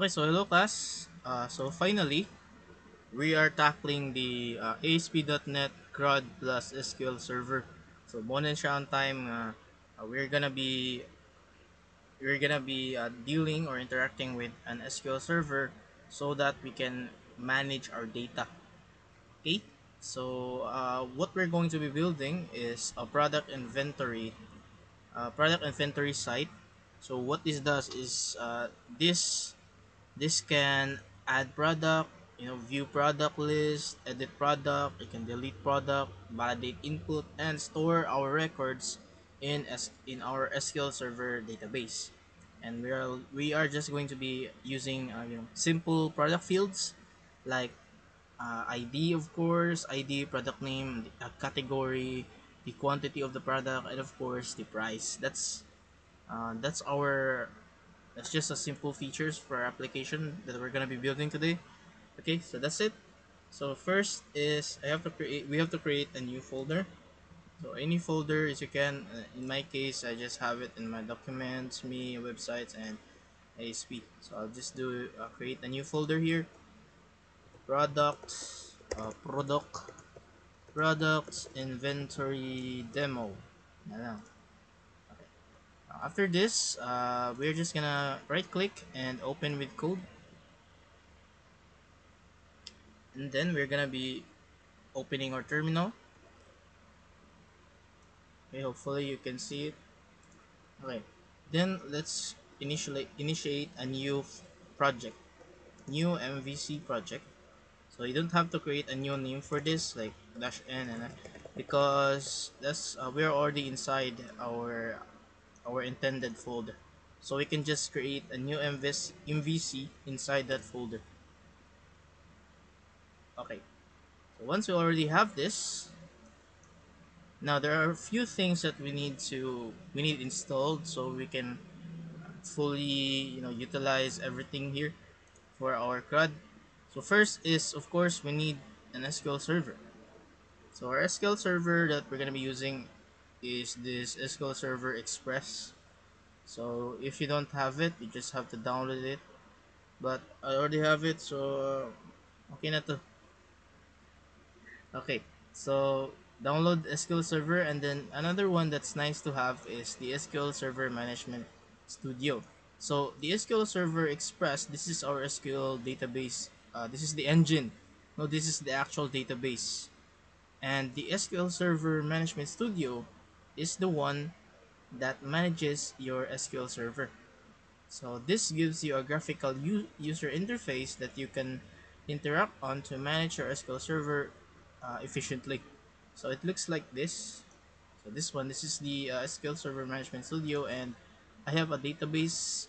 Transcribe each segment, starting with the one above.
Okay, so hello class. So finally, we are tackling the ASP.NET CRUD plus SQL Server. So muna siya on time. We're gonna be dealing or interacting with an SQL Server so that we can manage our data. Okay. So what we're going to be building is a product inventory site. So what this does is this can add product, view product list, edit product, you can delete product, validate input, and store our records in our SQL Server database. And we are just going to be using simple product fields like ID, of course, ID, product name, the category, the quantity of the product, and of course the price. That's our that's just a simple features for our application that we're gonna be building today. Okay, so that's it. So first is we have to create a new folder. So any folder as you can. In my case, I just have it in my documents, me, websites, and ASP. So I'll just do create a new folder here. Products, products inventory demo. Na lang. Okay. After this, we're just gonna right click and open with code, and then we're gonna be opening our terminal. Okay, hopefully you can see it. Okay, then let's initiate a new project, new MVC project. So you don't have to create a new name for this like dash n and because that's we're already inside our intended folder. So we can just create a new MVC inside that folder. Okay, so once we already have this, now there are a few things that we need installed so we can fully utilize everything here for our CRUD. So first is of course we need an SQL server. So our SQL server that we're gonna be using is this SQL Server Express. So if you don't have it, you just have to download it. But I already have it, so okay na to. Okay, so download SQL Server, and then another one that's nice to have is the SQL Server Management Studio. So the SQL Server Express, this is our SQL database. This is the engine. No, this is the actual database. And the SQL Server Management Studio is the one that manages your SQL Server. So this gives you a graphical user interface that you can interact on to manage your SQL Server efficiently. So it looks like this. So this is the SQL Server Management Studio, and I have a database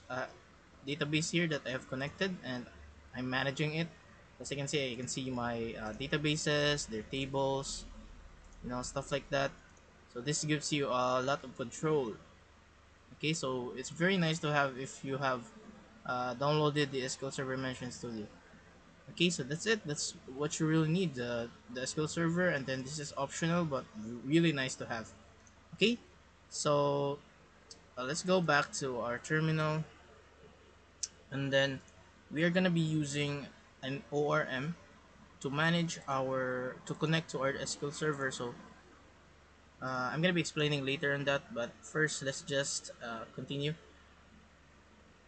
here that I have connected, and I'm managing it. As you can see my databases, their tables, stuff like that. So this gives you a lot of control. Okay, so it's very nice to have if you have downloaded the SQL Server Management Studio. Okay, so that's it. That's what you really need, the SQL Server, and then this is optional but really nice to have. Okay, so let's go back to our terminal, and then we are gonna be using an ORM to connect to our SQL Server. So I'm gonna be explaining later on that, but first let's just continue.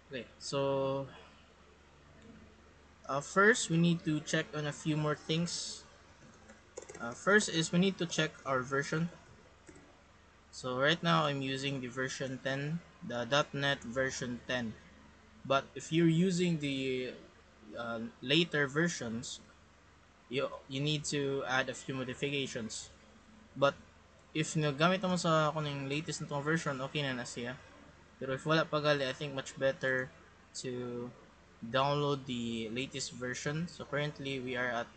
Okay, so first we need to check on a few more things. First is we need to check our version. So right now I'm using the version 10, the .NET version 10. But if you're using the later versions, you need to add a few modifications. But if nagamit mo sa kung yung latest na tong version, okay na siya. Pero if wala pa gali, I think much better to download the latest version. So currently we are at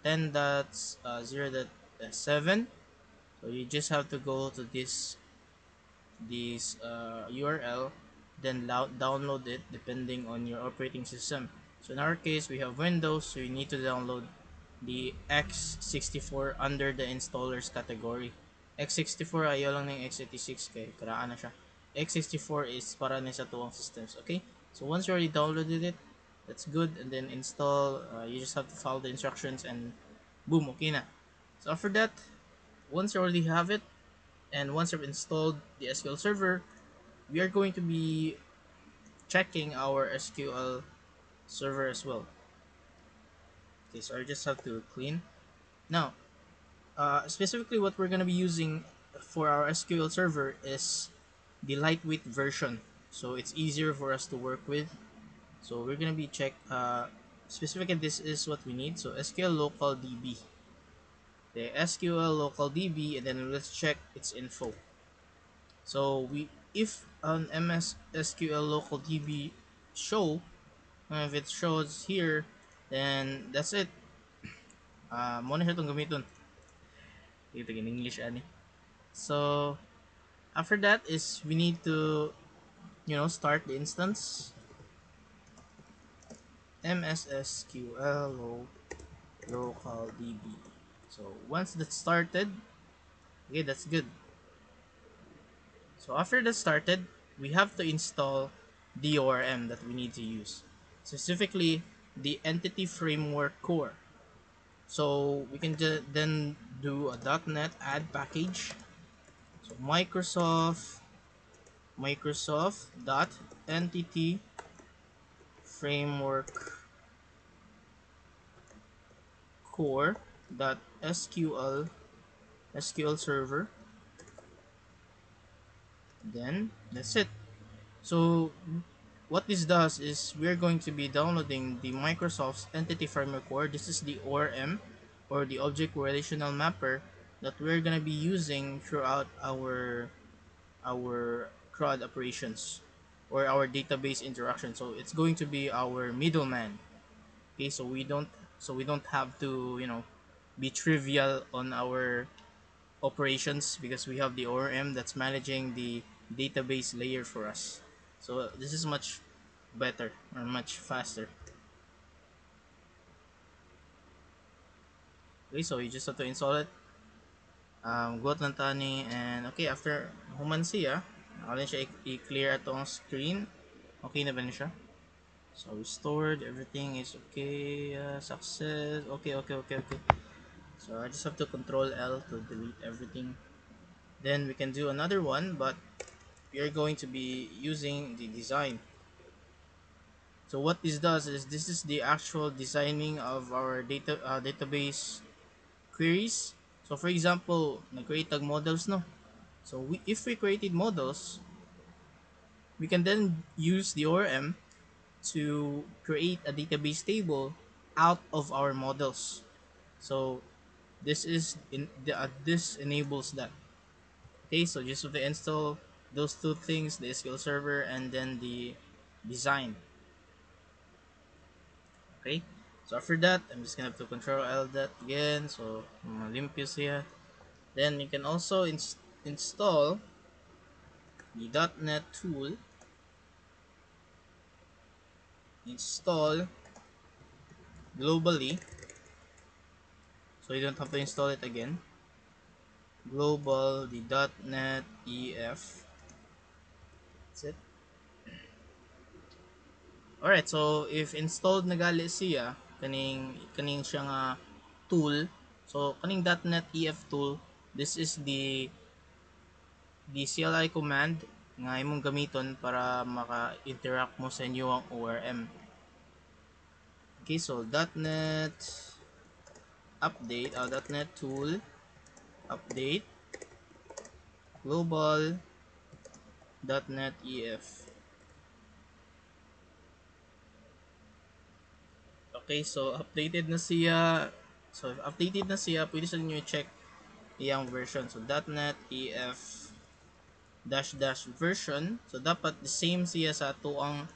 10.0.7. So you just have to go to this URL, then download it depending on your operating system. So in our case, we have Windows, so you need to download the x64 under the installers category. X64 ayaw lang ng x86 kay karaan na siya. X64 is para ni sa tuwang systems, okay? So once you already downloaded it, that's good. And then install. You just have to follow the instructions, and boom, okay na. So after that, once you already have it, and once you've installed the SQL Server, we are going to be checking our SQL Server as well. Okay, so I just have to clean. Now, specifically what we're going to be using for our SQL Server is the lightweight version. So it's easier for us to work with. So we're going to be specifically this is what we need. So SQL local DB. The SQL local DB, and then let's check its info. So if an MS SQL local DB show, if it shows here, then that's it. Mo na siya itong gamiton. Ito in English ani. So after that is we need to start the instance MSSQL local DB. So once that's started, okay, that's good. So after that started, we have to install the ORM that we need to use, specifically the Entity Framework Core. So we can then do a .NET add package. So Microsoft dot Entity Framework Core dot SQL Server. Then that's it. So what this does is we're going to be downloading the Microsoft's Entity Framework Core. This is the ORM, or the Object Relational Mapper, that we're gonna be using throughout our CRUD operations, or our database interaction. So it's going to be our middleman. Okay, so we don't have to be trivial on our operations, because we have the ORM that's managing the database layer for us. So this is much better, or much faster. Okay, so you just have to install it. Got lang tani, and okay, after human siya, ako siya i-clear atong screen. Okay na ba niya siya? So restored, everything is okay, success, okay. So I just have to control L to delete everything. Then we can do another one, but we are going to be using the design. So what this does is this is the actual designing of our database queries. So for example, nag-create tag models, no. So if we created models, we can then use the ORM to create a database table out of our models. So this enables that. Okay, so just have to install those two things, the SQL Server and then the design. Okay, so after that, I'm just gonna have to control L that again, so malimpyo siya. Then you can also install the .NET tool, install globally, so you don't have to install it again. Global the .NET EF. That's it. Alright, so if installed na gali siya, kaning siya nga tool, so kaning .NET EF tool, this is the CLI command nga imong gamiton para maka-interact mo sa inyong ORM. Okay, so .NET update, .NET tool update global .NET EF. Okay, so updated na siya. So if updated na siya, pwede sa inyo i-check iyang version. So .NET EF dash dash version. So dapat the same siya sa tuang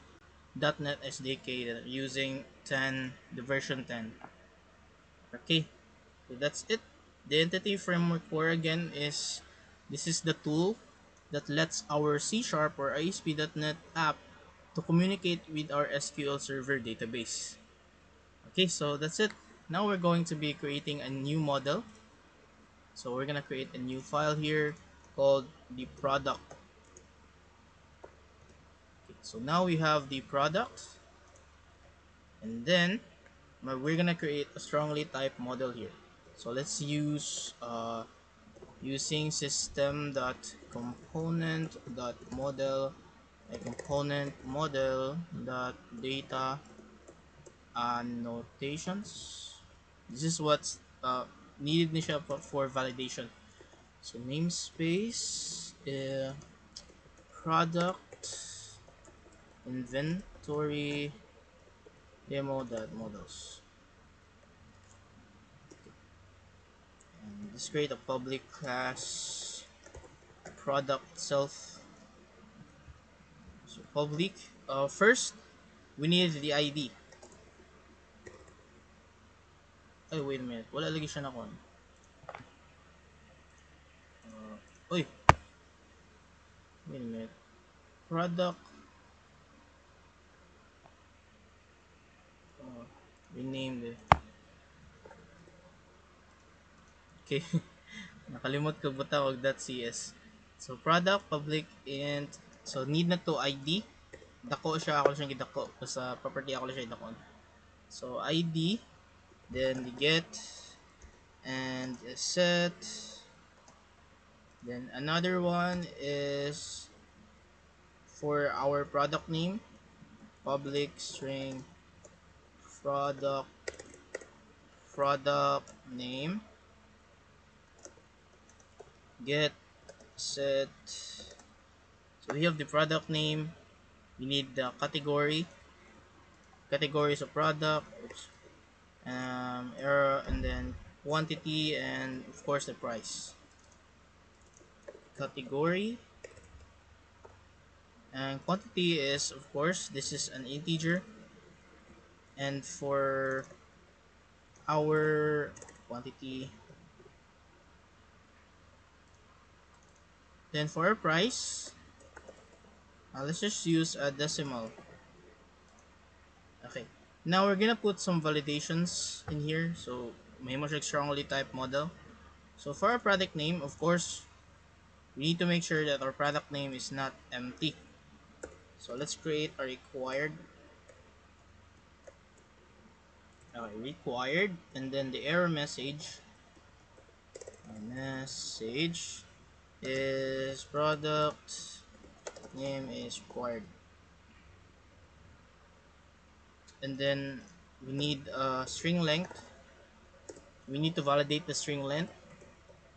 .NET SDK using 10, the version 10. Okay, so that's it. The Entity Framework Core again is this is the tool that lets our C# or ASP.NET app to communicate with our SQL Server database. Okay, so that's it. Now we're going to be creating a new model. So we're gonna create a new file here called the product. So now we have the product, and then we're gonna create a strongly typed model here. So let's use using system dot component dot model a component model dot data annotations. This is what's needed niya for validation. So namespace product inventory demo dot models, and let's create a public class product itself. So public, first we need the ID. Ay, wait a minute, wala lagi siya na kon. Uy, wait a minute, product, uh, rename the, okay. Nakalimot ko ba tawag .cs. So product public int, so need na to ID. Dako siya, ako siyang gidako sa property, ako siya idakon. So ID, then the get and set, then another one is for our product name, public string product name, get set. So we have the product name, we need the categories of product, error, and then quantity, and of course the price. Category and quantity is, of course, this is an integer, and for our quantity, then for our price, let's just use a decimal. Okay, now we're gonna put some validations in here. So may mo siya strongly typed model. So for our product name, of course, we need to make sure that our product name is not empty. So let's create a required, and then the error message is product name is required, and then we need a string length. We need to validate the string length.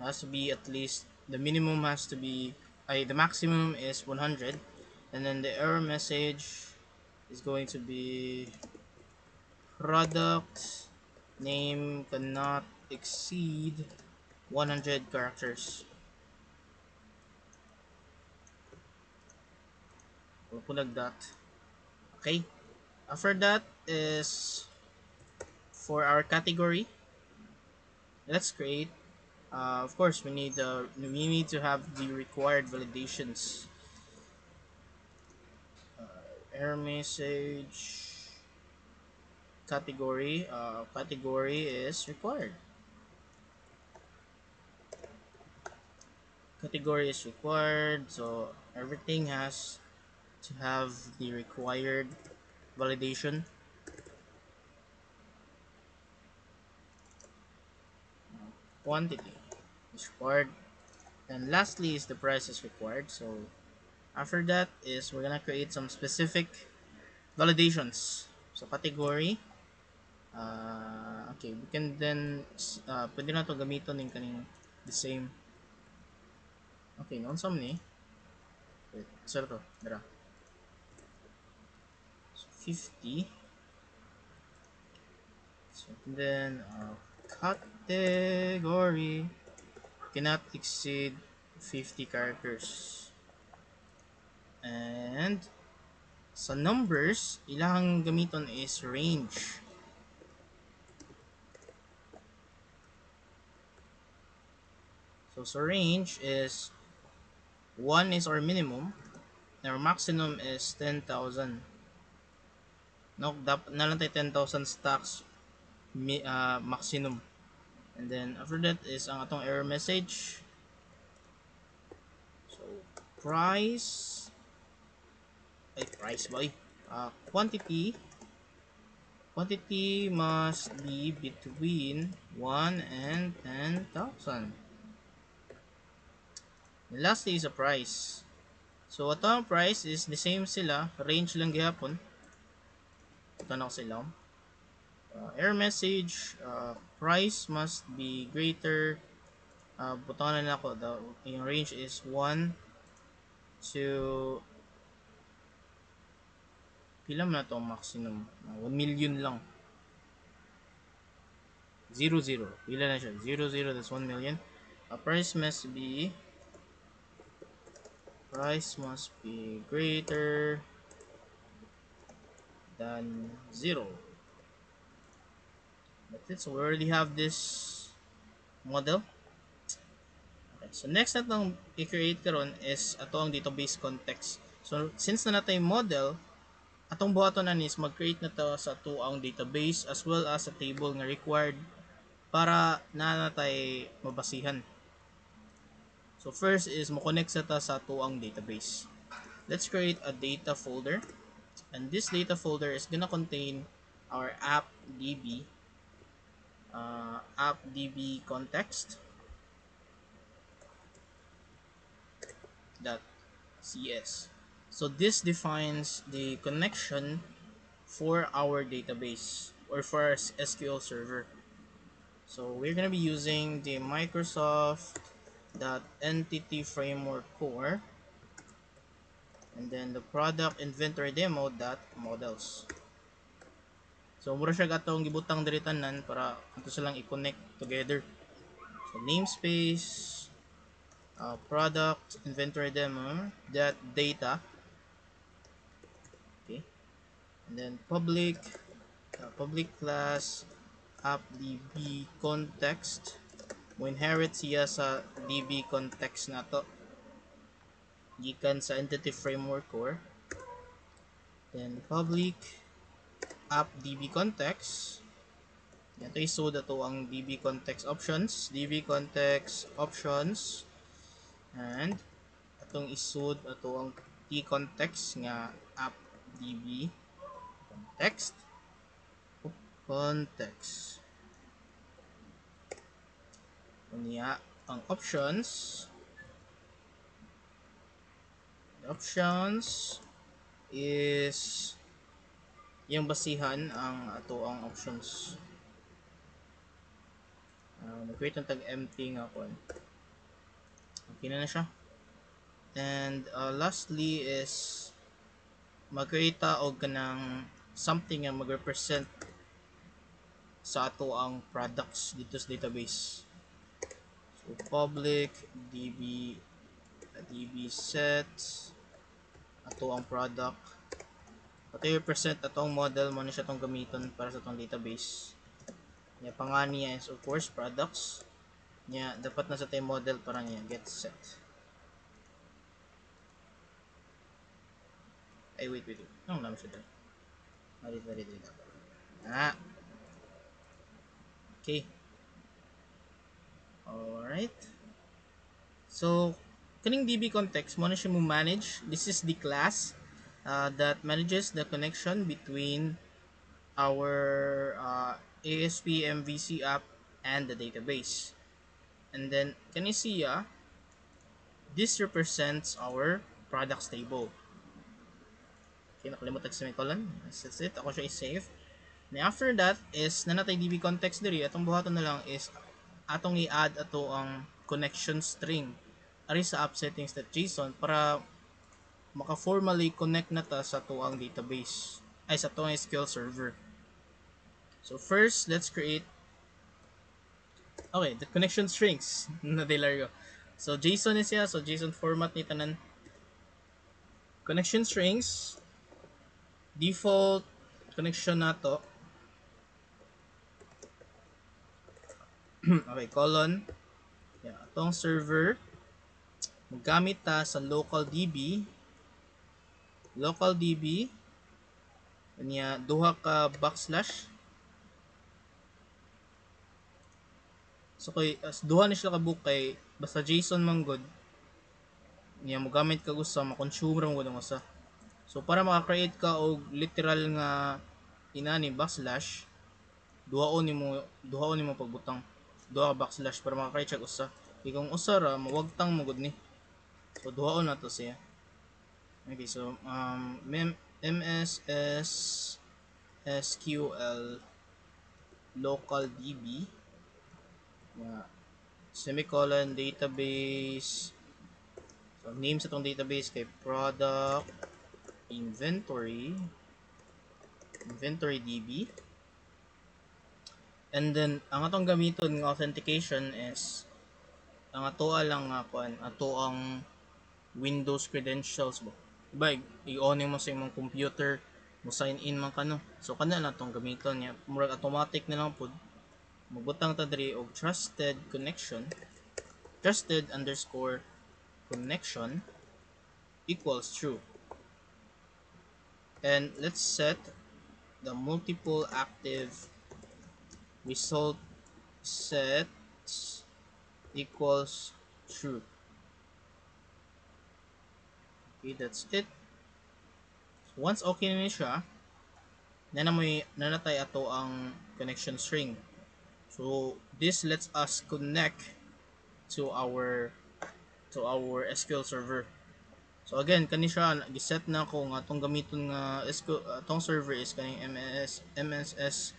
It has to be at least, the minimum has to be, the maximum is 100, and then the error message is going to be product name cannot exceed 100 characters. Pulag that. Okay. After that is for our category. Let's create. Of course, we need to have the required validations. Error message category. Category is required. Category is required. So everything has to have the required validation. Quantity is required, and lastly is the price is required. So after that is we're gonna create some specific validations. So category, okay, we can then pwede na to gamiton ng kaning the same. Okay, noon sa ni wait, so to dara, so 50. So then category cannot exceed 50 characters, and sa numbers ilang gamiton is range. So range is 1 is our minimum, our maximum is 10,000. No, dapat na lang tayo 10,000 stacks maximum. And then after that is ang atong error message. So price price boy. Quantity must be between 1 and 10,000. Lastly is a price. So ato ang price is the same sila, range lang gihapon. Ito na ko sila. Error message, price must be greater. Butangan na ako, yung range is 1 to pila man na to maximum, 1 million lang. 0 0 pila na siya, 0 0, that's 1 million. Price must be greater than 0. That's it. So we already have this model. Okay, so next na itong i-create karon is ato ang database context. So since na natin model, atong buhaton na is mag-create na to sa ato ang database as well as a table nga required para na natay mabasihan. So first is mo-connect sa ta sa ato ang database. Let's create a data folder, and this data folder is gonna contain our appdb context .cs. So this defines the connection for our database or for our SQL server. So we're gonna be using the Microsoft .entity framework core, and then the product inventory demo .models. So mura siya gatong gibutang diri tanan para ato silang i-connect together. So namespace, product inventory demo .data, okay, and then public class appdb context. Mo inherit siya sa db context nato gikan sa entity framework core. Then public appdb context, ito isod ato ang db context options, and atong isod ato ang t context nga appdb context. Unya ang options is yung basihan ang ato ang options. Mag-create ng tag-empty nga kon. Okay na siya. And lastly is mag-create og kanang something nga mag-represent sa ato ang products dito sa database. So public db set ato ang product. Ato i-represent atong model mo na siya tong gamiton para sa atong database. Nya pangani niya is of course products. Nya dapat na sa tay model para niya get set. Ay wait. Ano naman siya doon? Dali. Okay. Alright. So kaning db context mo na siya mo manage. This is the class that manages the connection between our ASP MVC app and the database. And then can you see this represents our products table. Okay, nakalimutan sa semicolon. That's it. Ako siya i-save. Now after that is nanatay db context diri. Atong buhaton na lang is atong i-add ato ang connection string ari sa app settings.json para maka-formally connect na ta sa ato ang database ay sa ato ang SQL server. So first, let's create the connection strings na ko. So JSON is siya, so JSON format ni tanan. Connection strings default connection nato. Okay, colon. Atong server magamit ta sa local db niya duha ka backslash. So kay duha ni sila ka book kay basta JSON man gud niya mo gamit kag usa ma-consume ra mo gud ang usa. So para maka-create ka og literal nga inani backslash, duhaon nimo pagbutang duha ka backslash para maka-create siya usa. Kay kung usa ra mawagtang mo gud ni. So duhaon na to siya. Okay, so MSS SQL local DB nga semicolon database. So name sa tong database kay product inventory DB. And then ang atong gamiton nga authentication is ang atoa lang nga kuan ato ang Windows credentials mo. Diba, i-on mo sa imong computer, mo sign in man kano. So kana na tong gamiton niya. Murag automatic na lang pud. Magbutang ta diri og trusted underscore connection equals true. And let's set the multiple active result sets equals true. Okay, that's it. So once okay na siya, nanatay ato ang connection string. So this lets us connect to our SQL server. So again, kani siya giset na ko nga atong gamiton nga SQL atong server is kaning MSS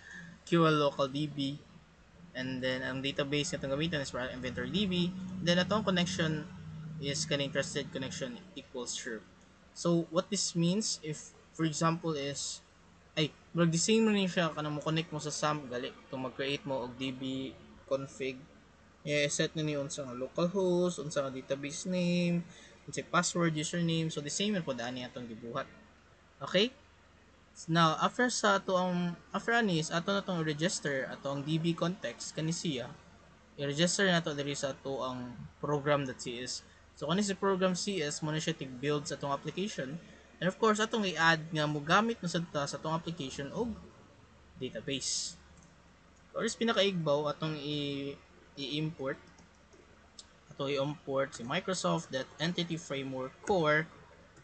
QL local DB, and then ang database nga atong gamiton is para inventory DB, then atong connection is kaning trusted connection equals true. So what this means, if for example is murag the same rin siya kanang mo connect mo sa SAM gali kung mag-create mo og DB config, set na ni unsa nga localhost, unsa nga database name, unsa password, username. So the same man pud ani atong gibuhat. Okay? Now after ani is ato na tong register atong DB context kani siya. I-register na to diri sa ato ang program.cs. So kani si program CS mo na siya tig-build sa atong application. And of course atong i-add nga mo gamit na sad ta sa atong application og database. Or is pinakaigbaw atong i-import si Microsoft.Entity Framework Core,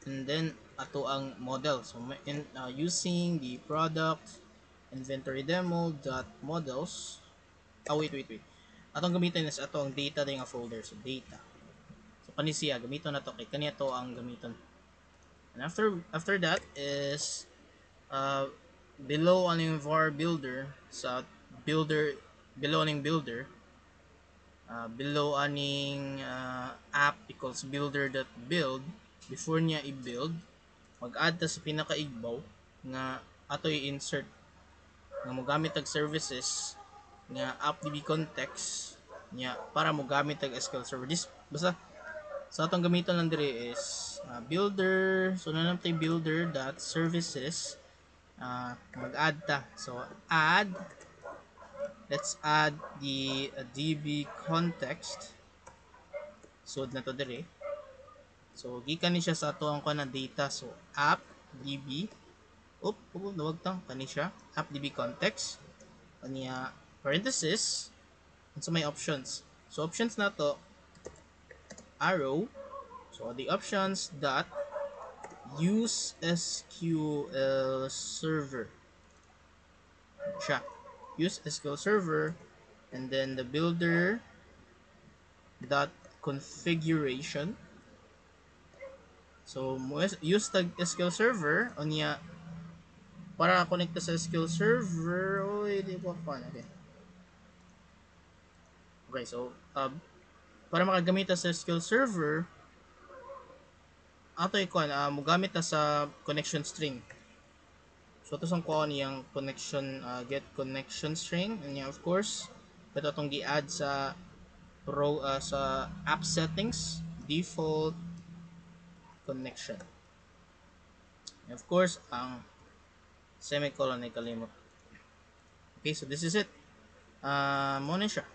and then ato ang model. So using the product inventory demo.models. Wait. Atong gamiton is ato ang data din nga folder. So data. So kani siya gamiton nato kay kani ato ang gamiton. And after that is below aning var builder sa below aning app equals builder.build. Before niya i-build, mag-add ta sa pinakaigbaw nga ato i-insert nga mogamit tag services nga appdb context niya para mogamit tag SQL server. This basta sa atong gamiton lang diri is builder. So nanamtay builder.services, mag-add ta. So let's add the DB context. So na to diri. So gikan ni siya sa ato ang kana data. So app db nawag tang kani siya app db context kaniya parenthesis unsa may options. So options na to arrow. So the options dot use SQL server siya. Use SQL server, and then the builder dot configuration. So use tag SQL server onya para connect sa SQL server. Di ko pa okay, so para makagamit sa SQL server ato ikuan mogamit ta sa connection string. So ito sang kuha niyang connection get connection string, and of course ito atong gi-add sa sa app settings default connection. And of course ang semicolon ay kalimot. Okay, so this is it. Mo na siya.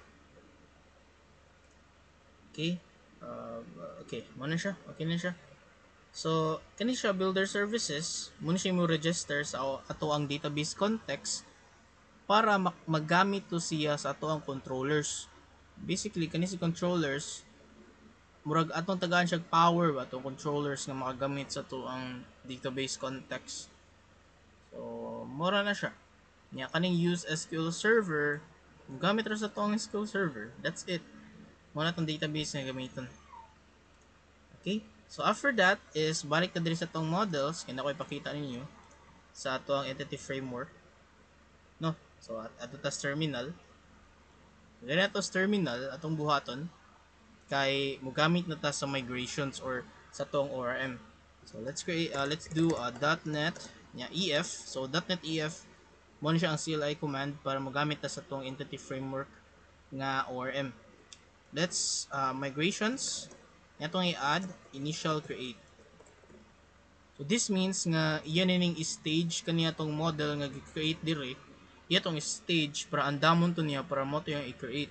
Okay. Mo na siya. Okay na siya. So, kani siya builder services, muna siya mo register sa ato ang database context para magamit to siya sa ato ang controllers. Basically, kani si controllers murag atong tagaan siya power ba atong controllers nga makagamit sa to ang database context. So mura na siya. Nya kaning use SQL server, gamit ra sa to ang SQL server. That's it. Mo na tong database nga gamiton. Okay? So after that is balik ta diri sa tong models kaya ako ipakita ninyo sa ato ang entity framework, no? So ato tas terminal. Dili to terminal atong buhaton kay mogamit na ta sa migrations or sa tong ORM. So let's do .NET nya EF. So .NET EF mo siya ang CLI command para mogamit ta sa tong entity framework nga ORM. Let's migrations itong i-add initial create. So this means nga iyan ning stage kaniya tong model nga gi-create dire. Iya tong stage para andamon to niya para mo to yung i-create.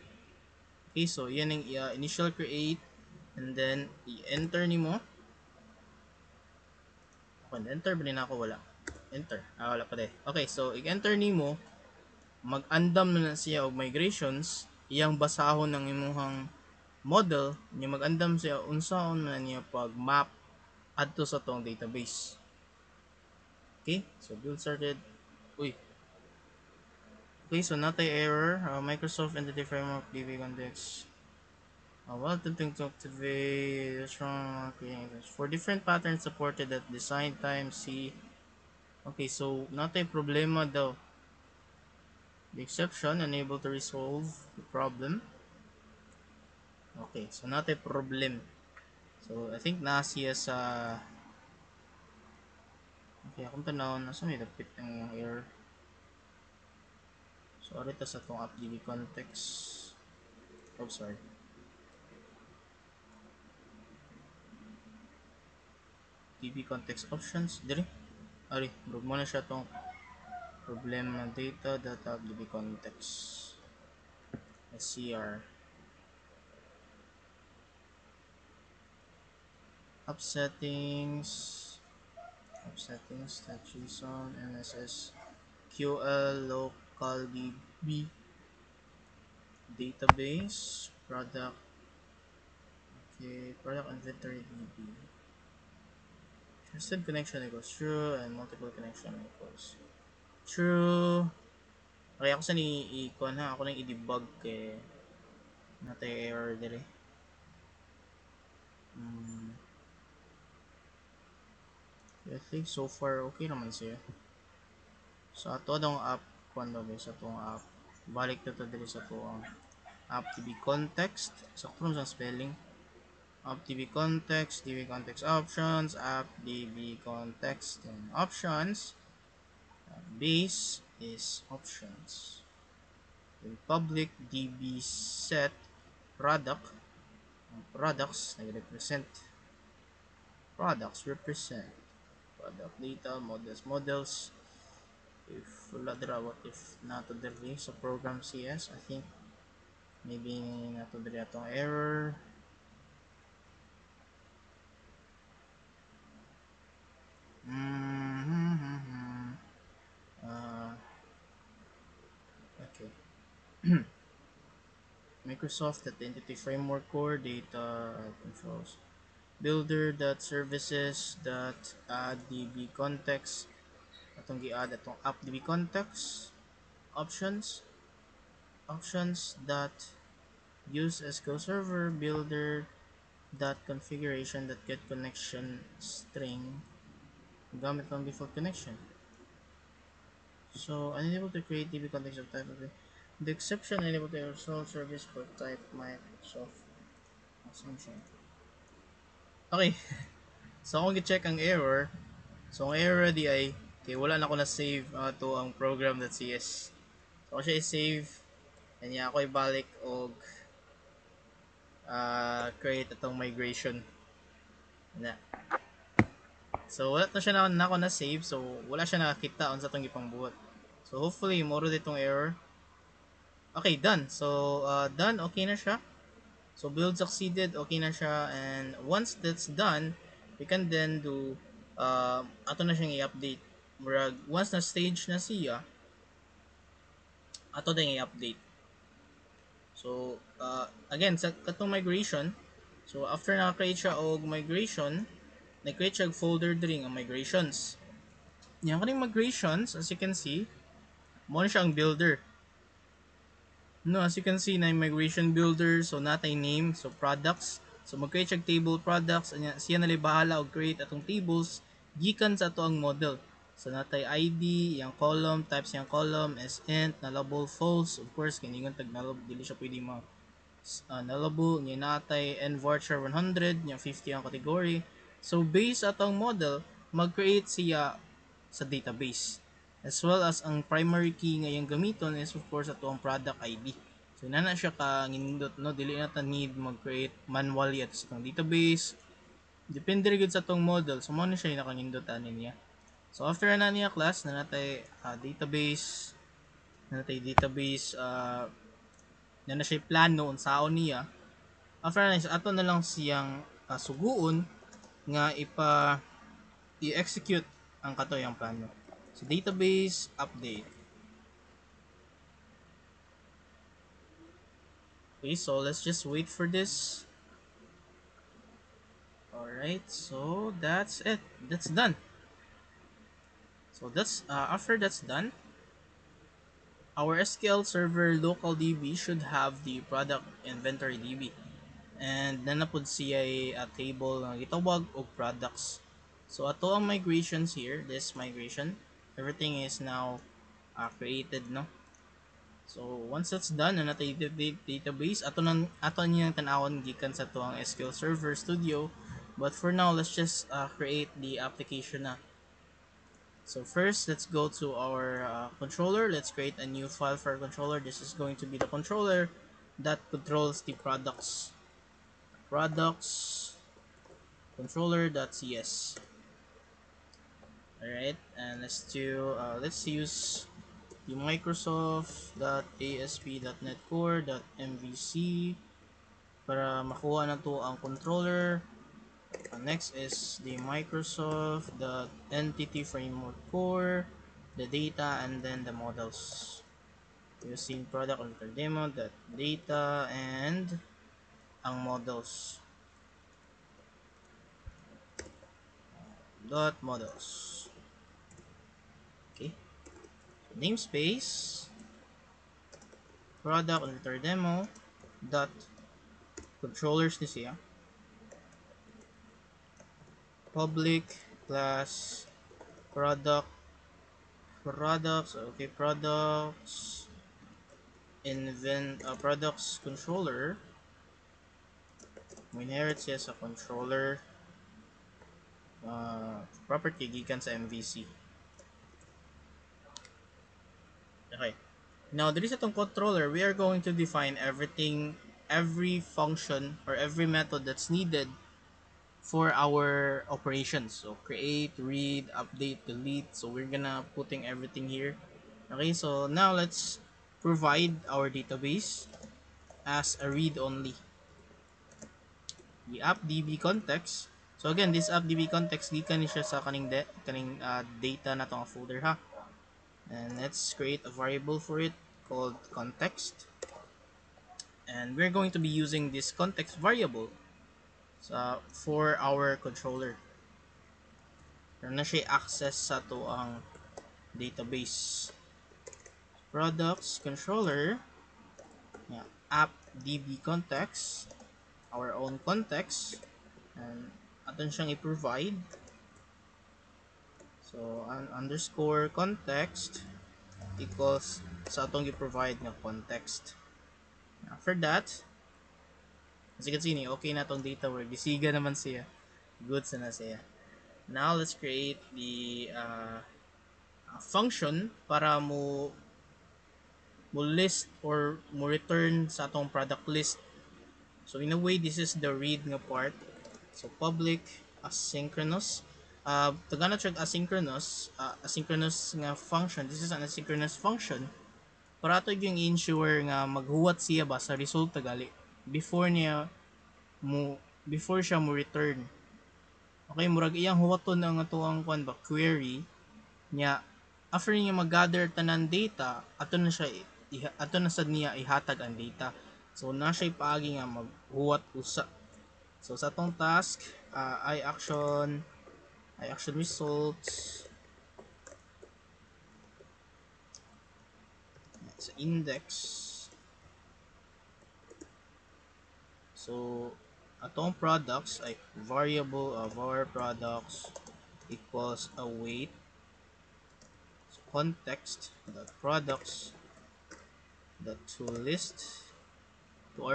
Okay, so yan ang initial create and then i-enter nimo. Okay, enter ba din ako wala. Enter. Wala pa de. Okay, so i-enter nimo mag-andam na siya og migrations iyang basahon ng imuhang model niya mag-andam siya unsaon na niya pag map adto sa tong database. Okay, so build started. Uy. Okay, so natay error. Microsoft Entity Framework DB context. Well, attempting to activate strong for different patterns supported at design time C. Okay, so natay problema daw. The exception unable to resolve the problem. Okay, so natay problem. So I think nasiya sa okay, akong tanawon nasa may dapit ang error. So arita sa tong app DB context. Oh, sorry. DB context options dire. Ari, bro mo na siya tong problema data DB context. SCR app settings JSON NSS QL local DB database product. Okay, product inventory DB trusted connection equals true and multiple connection equals true. Okay, ako sa ni i-con ha, ako nang i-debug kay natay error dire. I think so far okay naman siya. So ato dong app kuno ba sa tong app. Balik na to diri sa tuang app DB context. So kung sa spelling app DB context options, app DB context and options. Base is options. Then public DB set product. Products nag-represent represent product data models. If wala dira, what if nato diri sa program CS, I think maybe nato diri atong error. Okay. Microsoft Entity Framework Core Data Controls Builder services add DB context atong gi-add atong app DB context options dot use SQL Server builder configuration get connection string gamit ang default connection. So unable to create DB context of type of the exception unable to resolve service for type Microsoft assumption. Okay. So akong gi-check ang error. So ang error di ay kay wala na ako na save to ang program.cs. So ako siya i-save and ako ibalik og create itong migration na. So wala na siya na ako na save, so wala siya nakakita on sa itong ipangbuhat. So hopefully moro ditong error. Okay, done. So done, okay na siya. So build succeeded, okay na siya, and once that's done, we can then do ato na siyang i-update. Murag once na stage na siya, ato din i-update. So again sa katong migration, So after na-create siya og migration, na-create siya og folder diri nga migrations. Yang kaning migrations, as you can see, mo na siya ang builder. No, as you can see na migration builder, so natay name, so products. So mag-create siya table products, anya siya na bahala og create atong tables gikan sa ato ang model. So natay ID, yang column, types yang column, as int, nullable, false. Of course, kiningon tag nullable, dili siya pwede nullable, niya natay and voucher 100, niya 50 ang category. So based atong model, mag-create siya sa database. As well as ang primary key nga yung gamiton is of course ato ang product ID. So nana siya ka nindot no, dili na ta need mag-create manually at sa database. Depende rin sa atong model. So mo na siya yung nakanindot niya. So after na niya class, na natay database, na siya plano unsaon niya. After na ato na lang siyang suguon nga i-execute ang katoyang plano. So database update. Okay, so let's just wait for this. Alright, so that's it. That's done. So that's after that's done, our SQL Server local DB should have the product inventory DB. And nanapod siya a table nga gitawag og products. So ato ang migrations here, this migration, everything is now created, no? So once that's done, na natay database, ato niyang tan-awon gikan sa to ang SQL Server Studio. But for now, let's just create the application na. So first, let's go to our controller. Let's create a new file for our controller. This is going to be the controller that controls the products. Products controller.cs. Alright, and let's use the Microsoft.asp.NET Core.mvc para makuha na to ang controller. Next is the Microsoft.entity framework core, the data, and then the models. Using product under demo, data, and ang models. Dot models. Okay. Namespace, product under demo, dot controllers ni siya. Public class products, okay, products products controller, inherit siya sa controller property gikan sa MVC. Okay, now there is itong controller, we are going to define every function or every method that's needed for our operations. So create, read, update, delete. So we're gonna putting everything here. Okay, so now let's provide our database as a read only. The appdb context. So again, this appdb context gikan ni siya sa kaning data na tong folder ha. And let's create a variable for it called context. And we're going to be using this context variable for our controller. Meron na siya access sa to ang database. Products controller, yeah, appdb context, our own context, and aton siyang i-provide. So underscore context equals sa atong i-provide nga context. After that, as you can see, okay na tong data word. Bisiga naman siya. Goods na siya. Now let's create the function para mo list or mo return sa atong product list. So in a way, this is the read nga part. So public asynchronous. Tagana siya asynchronous nga function. This is an asynchronous function para to yung ensure nga maghuwat siya ba sa resulta gali before siya mo return. Okay, murag iyang huwaton ang atuang query niya. After niya mag-gather tanan data, ato na sad niya ihatag ang data. So na siya paagi nga maghuwat usa So sa atong task, I action results sa index. So atong products ay variable of our products equals await. So context dot products dot to list to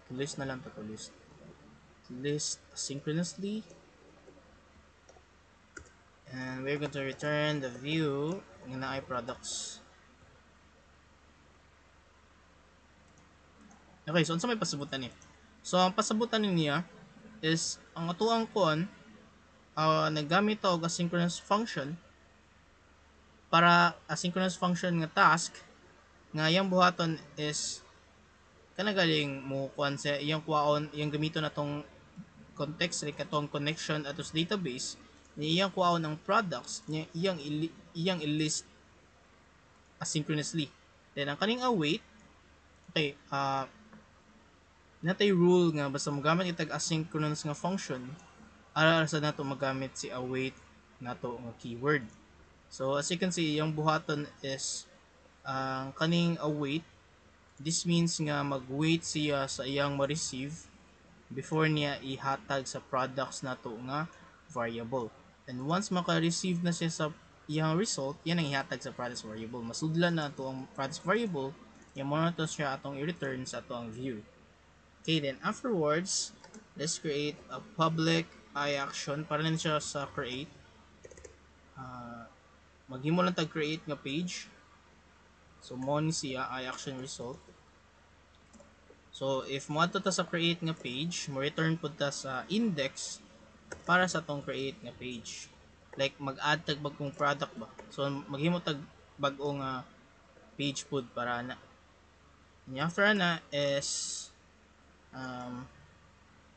list na lang to list asynchronously, and we're going to return the view ng na products. Okay, so unsa may pasabutan ni? So ang pasabutan niya is ang atuang kon naggamit og asynchronous function para asynchronous function nga task nga iyang buhaton is kana galing mo kuan sa iyang kuwaon iyang gamiton atong context like atong connection ato sa database ni iyang kuwaon ang products niya iyang i-list asynchronously. Then ang kaning await, okay, natay rule nga basta mogamit itag asynchronous nga function ara sa nato magamit si await nato nga keyword. So as you can see, yung buhaton is ang kaning await. This means nga mag-wait siya sa iyang ma-receive before niya ihatag sa products nato nga variable. And once maka-receive na siya sa iyang result, yan ang ihatag sa products variable. Masudlan na ito ang products variable, yan mo na ito siya atong i-return sa atong view. Okay, then afterwards, let's create a public iAction para na siya sa create. Maghimo lang tag create nga page. So mo ni siya iAction result. So if mo ato ta sa create nga page, mo return pud ta sa index para sa tong create nga page. Like mag-add tag bagong product ba. So maghimo tag bag-o nga page pud para na. Nya after na is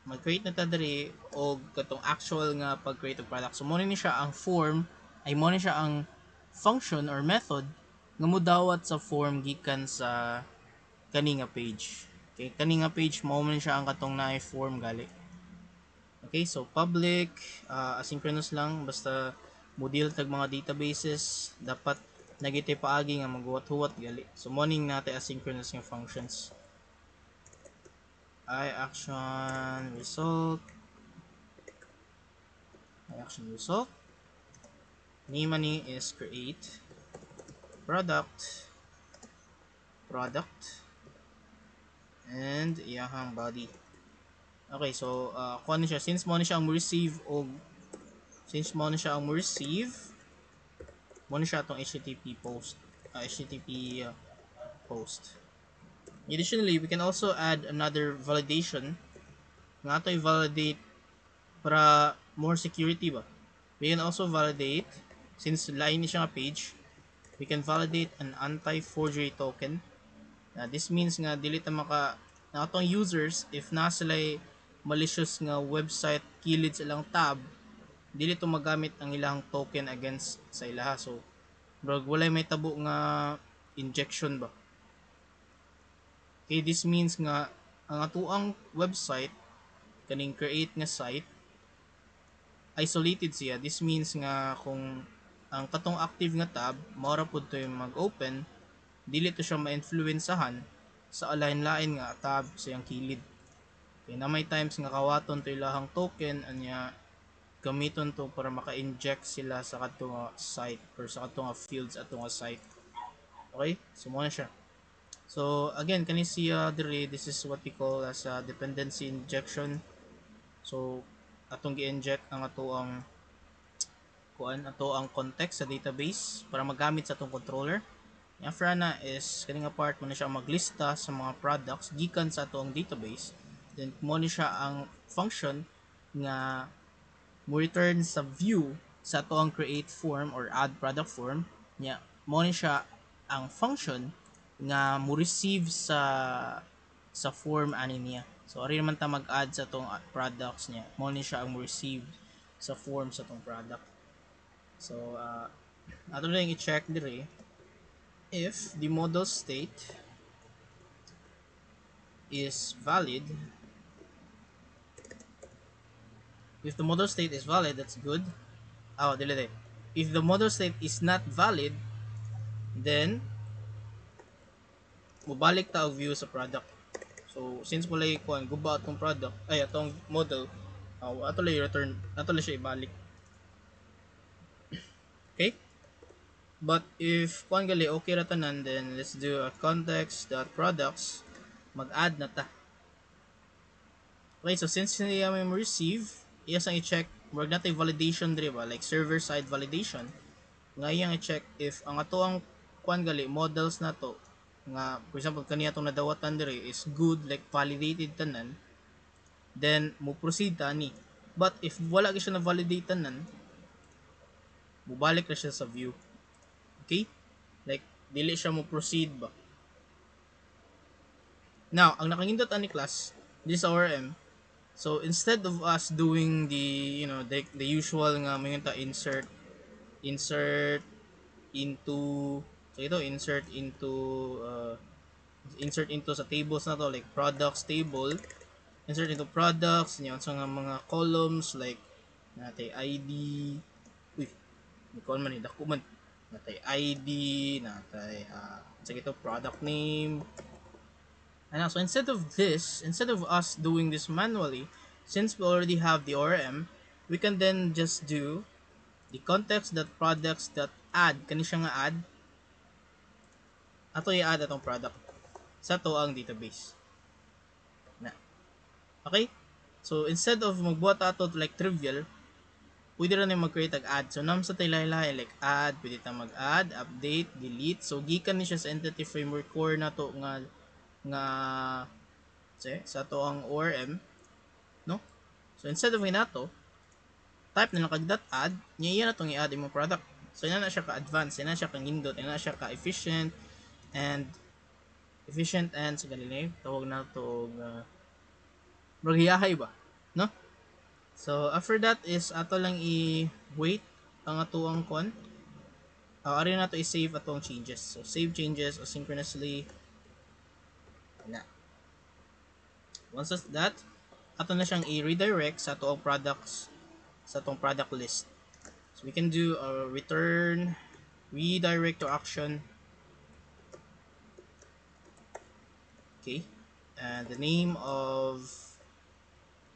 mag-create na ta diri og katong actual nga pag-create og product. So mo ni siya ang form, ay mo ni siya ang function or method nga modawat sa form gikan sa kani nga page. Okay, kani nga page mao man siya ang katong naay form gali. Okay, so public asynchronous lang basta model tag mga databases dapat nagitay paagi nga maghuwat-huwat gali. So morning natin asynchronous nga functions. I action result name ni is create product and iyahang body. Okay, so kuha ni siya since mo ni siya ang receive og since mo ni siya ang receive mo ni siya atong http post. Additionally, we can also add another validation nga ato i-validate para more security ba. We can also validate since lain ni siya nga page, we can validate an anti-forgery token. This means nga dili ta maka na atong users if na sila malicious nga website kilid sa ilang tab, dili to magamit ang ilang token against sa ilaha. So bro, walay may tabo nga injection ba. Okay, this means nga ang atuang website kaning create nga site isolated siya. This means nga kung ang katong active nga tab mao ra pud to mag-open, dili to siya ma-influensahan sa alain-lain nga tab sa iyang kilid. Okay, na may times nga kawaton to ilahang token anya gamiton to para maka-inject sila sa katong site or sa katong fields atong site. Okay, so mo na siya. So again, kani siya dire, this is what we call as a dependency injection. So atong gi-inject ang ato ang context sa database para magamit sa atong controller. After na is kani nga part mo na siya maglista sa mga products gikan sa atong database. Then mo ni siya ang function nga mo return sa view sa atong create form or add product form nya mo ni siya ang function nga mo receive sa form ani niya. So ari naman ta mag-add sa atong products niya. Mo ni siya ang mo receive sa form sa atong product. So ato na yung i-check dire if the model state is valid If the model state is valid, that's good. Oh, dili. If the model state is not valid, then mubalik ta og view sa product. So since walay kuan guba atong product ay atong model, ato lay return, ato lay siya ibalik. Okay? But if kuan gali okay ra tanan, then let's do a context dot products, mag-add na ta. Okay, so since niya may receive, iya sang i-check wag natay validation diri ba, like server side validation. Ngayang i-check if ang ato ang kuan gali models na to nga for example kaniya tong nadawatan diri is good, like validated tanan, then mo proceed ta ni. But if wala gyud siya na validate tanan, mubalik na siya sa view. Okay? Like dili siya mo proceed ba. Now, ang nakahindot ani class, this ORM. So instead of us doing the the usual nga mga insert into so ito uh, insert into sa tables na to, like products table, insert into products nya sa nga mga columns like natay ID, uy ikaw man ni dako man, natay ID, natay sa ito product name. And so instead of us doing this manually, since we already have the ORM, we can then just do the context that products that add kani siya nga add ato i-add atong product sa to ang database na. Okay? So instead of magbuhat ato like trivial, pwede ra ni mag-create ag add. So nam sa lahi-lahi like add, pwede ta mag-add, update, delete. So gikan ni siya sa entity framework core na to nga sa to ang ORM, no? So instead of inato, type na lang kag .add, niya na tong i-add imong product. So ina na siya ka-advanced, ina na siya ka-nindot, ina na siya ka-efficient and sa galinay tawag na to maghiyahay ba, no? So after that is ato lang i-wait ang ato ang kon. Ari na to i-save atong changes. So save changes asynchronously na. Once that, ato na siyang i-redirect sa atong products sa atong product list. So we can do a return redirect to action. Okay. And the name of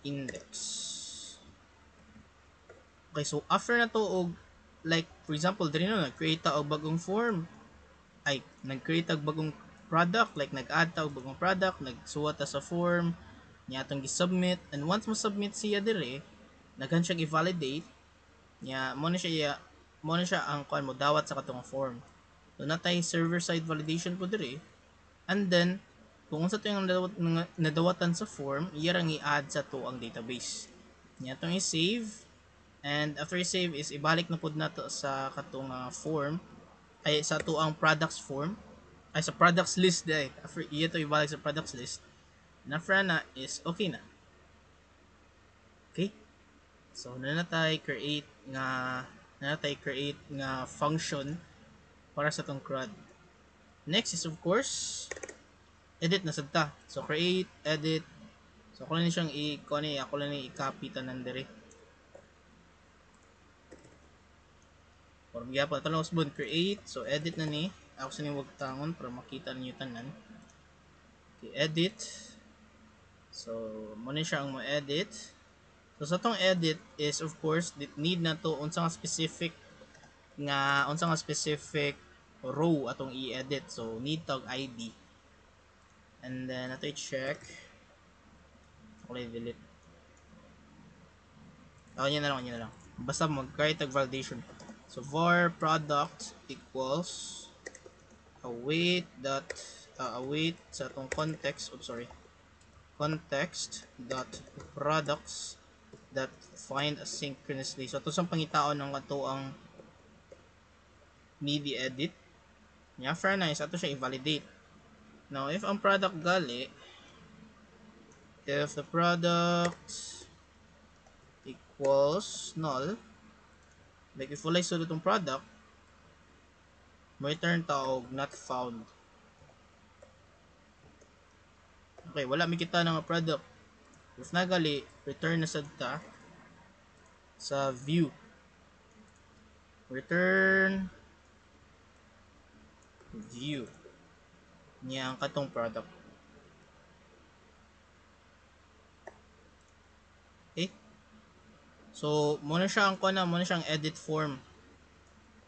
index. Okay, so after na to og like for example diri na nag-create ta og bagong form. Ay, nag-create og bagong product, like nag-add ta og bagong product, nagsuwat ta sa form, niya atong gi-submit, and once mo submit siya dire, naghan siya i-validate, niya mo na siya ang kuan mo dawat sa katong form. So natay server side validation po dire, and then kung unsa to yung nadawatan sa form, iyarang i-add sa to ang database. Niya atong i-save, and after i-save is ibalik na pud nato sa katong form, ay sa to ang products form, ay sa products list day. After iya to ibalik sa products list, na na is okay na. Okay? So nanatay create nga function para sa tong CRUD. Next is of course edit na sad ta. So create, edit. So ako lang siyang ako lang i-copy tanan dire. Or gyapon ato lang usbon create. So edit na ni. Ako sa ni wag tangon para makita ninyo tanan. Okay, edit. So mo ni siya ang mo edit. So sa tong edit is of course need na to unsa nga specific row atong i-edit. So need tag ID. And then ato i-check. Okay, delete. Yun na lang. Basta mag-create tag validation. So var product equals await sa atong context dot products that find asynchronously. So ito sa pangitaon ng ato ang need edit nya fair na is ato siya i-validate. Now if ang product gali, if the product equals null, like if wala sulod itong product, mo return taog not found. Okay, wala mi kita nga product. If nagali, return na sad ta sa view. Return view niya ang katong product. Okay? So, muna siya ang kuna, muna siyang edit form.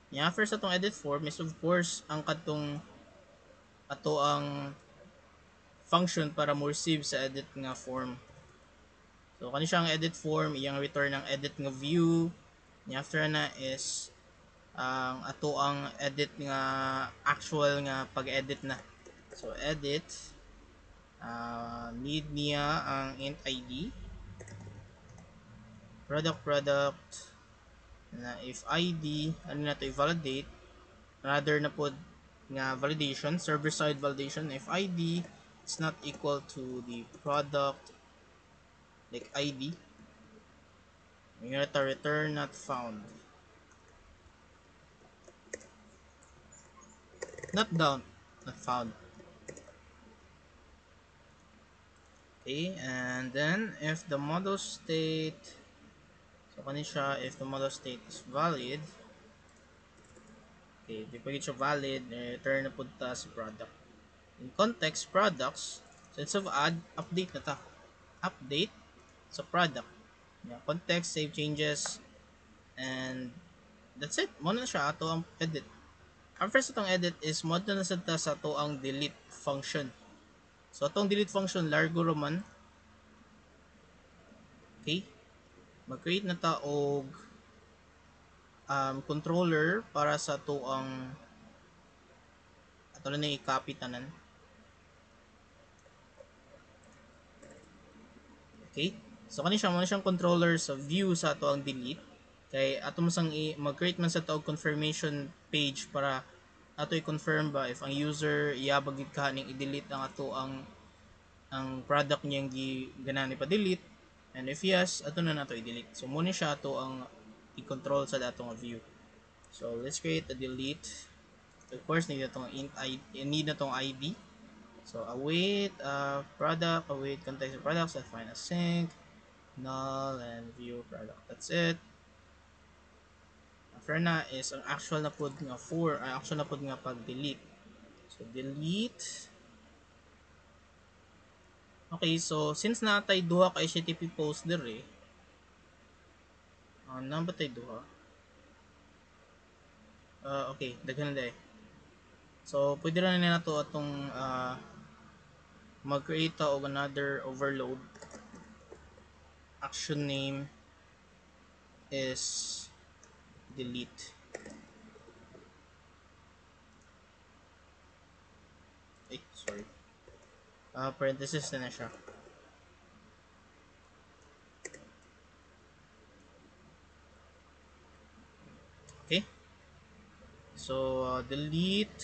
Nya first atong edit form is of course ang katong ato ang function para mo receive sa edit nga form. So, kani siya ang edit form, iyang return ng edit nga view. Nya after na is ang ato ang edit nga actual nga pag-edit na. So, edit need niya ang int id product na if id ano na to i-validate rather na pod nga validation server side validation if id is not equal to the product like id we're gonna return not found not down not found. Okay, and then if the model state so kani siya if the model state is valid. Okay, di pa siya valid, return na punta sa product. In context, products, so instead of add, update na ta. Update sa product. Yeah, context, save changes, and that's it. Muna na siya, ato ang edit. Ang first itong edit is mo na sa ta sa ato ang delete function. So, atong delete function, largo roman. Okay? Mag-create na ta og controller para sa ato ang ato na i-copy tanan. Okay? So kani siya mo siyang controller sa view sa ato ang delete kay ato mo sang mag-create man sa to confirmation page para ato i-confirm ba if ang user iyabag gid kaning i-delete ang ato ang product niyang ganahan ipa-delete and if yes ato na nato i-delete. So mo ni siya ato ang i-control sa dato nga view. So let's create a delete. Of course need natong need natong ID. So await product, await context of products, let's find a sync, null, and view product. That's it. After na is ang actual na pod nga actual na pod nga pag-delete. So delete. Okay, so since natay duha ka HTTP post dire, nang ba tay duha? Okay, daghan na day. So pwede ra na nato atong mag-create og another overload. Action name is delete. Sorry. Parenthesis na siya. Okay. So, delete.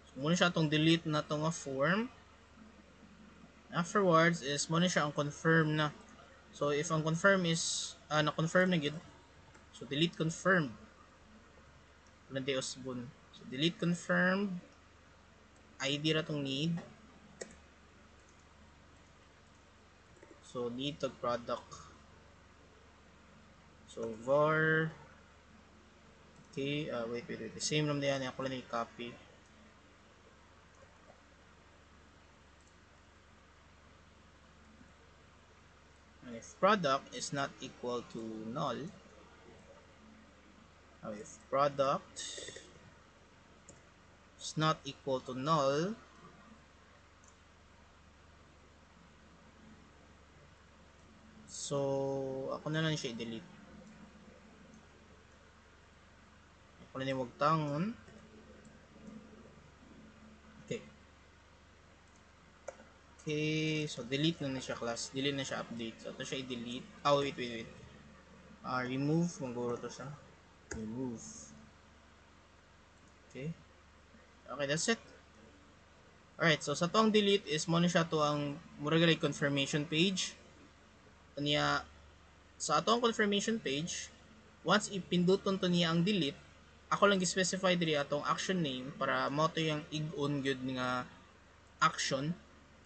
So, muna siya itong delete na itong form. Afterwards is muna siya ang confirm na. So, if ang confirm is na-confirm na gid, so delete confirmed. Walang usbon. So, delete confirmed. ID ra itong need. So, need to product. So, var. Okay, wait. Same naman yan. Ako lang i-copy. And if product is not equal to null, if product is not equal to null, so ako na lang siya i-delete. Ako na yung wagtangon. Okay, so delete na siya class. Delete na siya update. So ito siya i-delete. Wait. Remove. Maguro to siya. Remove. Okay. Okay, that's it. Alright, so sa to ang delete is mo na siya to ang muragalay confirmation page. Kanya, sa atong confirmation page, once ipinduton to niya ang delete, ako lang gi-specify diri atong action name para mo to yung ig-on gyud nga action.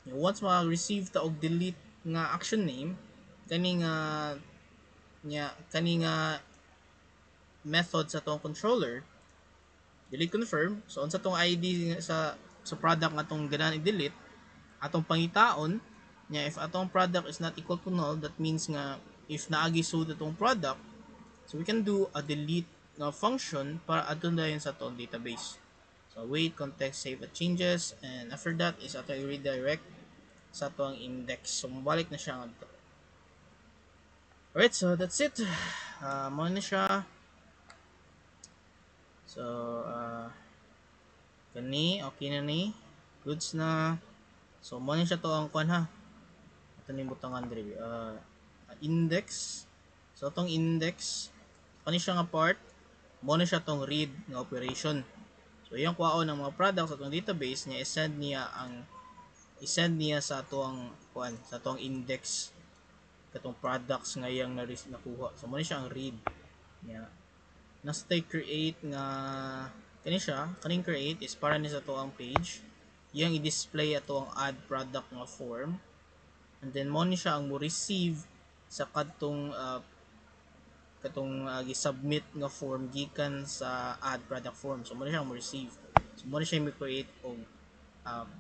Once ma-receive ta og delete nga action name, kaning kaning method sa tong controller, delete confirm. So unsa tong ID sa product nga tong ganahan i-delete, atong pangitaon nya if atong product is not equal to null, that means nga if naagi suit atong product, so we can do a delete nga function para adton dayon sa atong database. So wait, context, save at changes, and after that is ato i-redirect sa atong index. So mabalik na siya ngadto. Alright, so that's it. Mo na siya. So kani okay na ni. Goods na. So mo na siya to ang kuan ha. Ito ni butangan diri. Index. So atong index kani siya nga part, mo na siya tong read nga operation. So iyang kuhaon ng mga products sa atong database niya i-send niya sa atong kuan, sa atong index katong products nga iyang nakuha. So mo na siya ang read niya. Nasa tay create nga kaning create is para ni sa atong page. Iyang i-display ato ang add product nga form. And then mo ni siya ang mo receive sa kadtong gi-submit nga form gikan sa add product form. So mo na siya mo receive. So mo na siya mo create og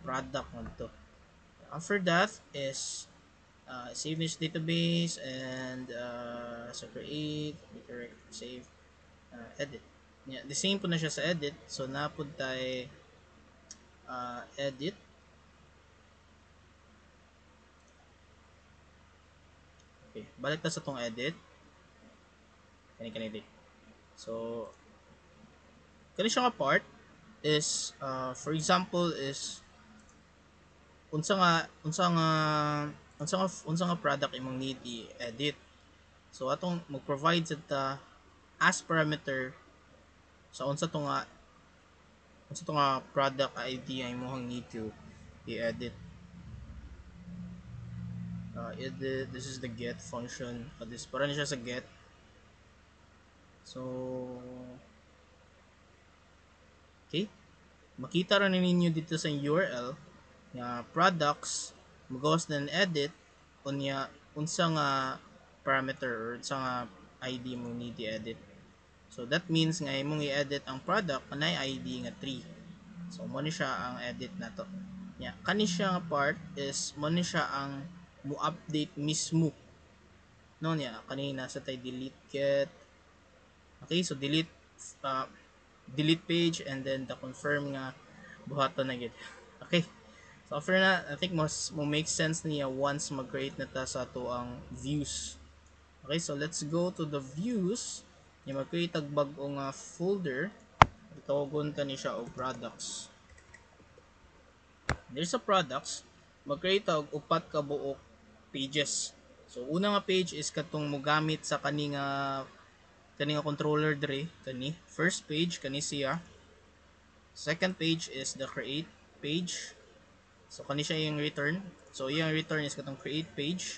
product ngadto. After that is save this database and so create, redirect, save, edit. Yeah, the same po na siya sa edit. So napud tay edit. Okay, balik ta sa tong edit. Kani di. So kani siya nga part is for example is unsa nga product imong need i-edit. So atong mag-provide sa ta as parameter sa unsa to nga product ID ay imong need to i-edit. Edit, this is the get function. This para ni siya sa get. So okay, makita ra ninyo dito sa URL nga products magawas na edit unya unsa nga parameter or unsa nga ID mo need i-edit. So that means nga imong i-edit ang product kanay ID nga 3. So mo ni siya ang edit nato. Nya kani siya nga part is mo ni siya ang mo-update mismo. No niya kanina sa tay delete get. Okay, so delete page and then the confirm nga buhaton na gid. Okay. So after na, I think mo make sense niya once mag-create na ta sa ato ang views. Okay, so let's go to the views. Yung mag-create ang bagong folder. Itawagon ta ni siya og products. There's a products. Mag-create og upat ka buok pages. So una nga page is katong mogamit sa kani nga controller dre kani. First page kani siya. Second page is the create page. So kani siya yung return. So yung return is katong create page.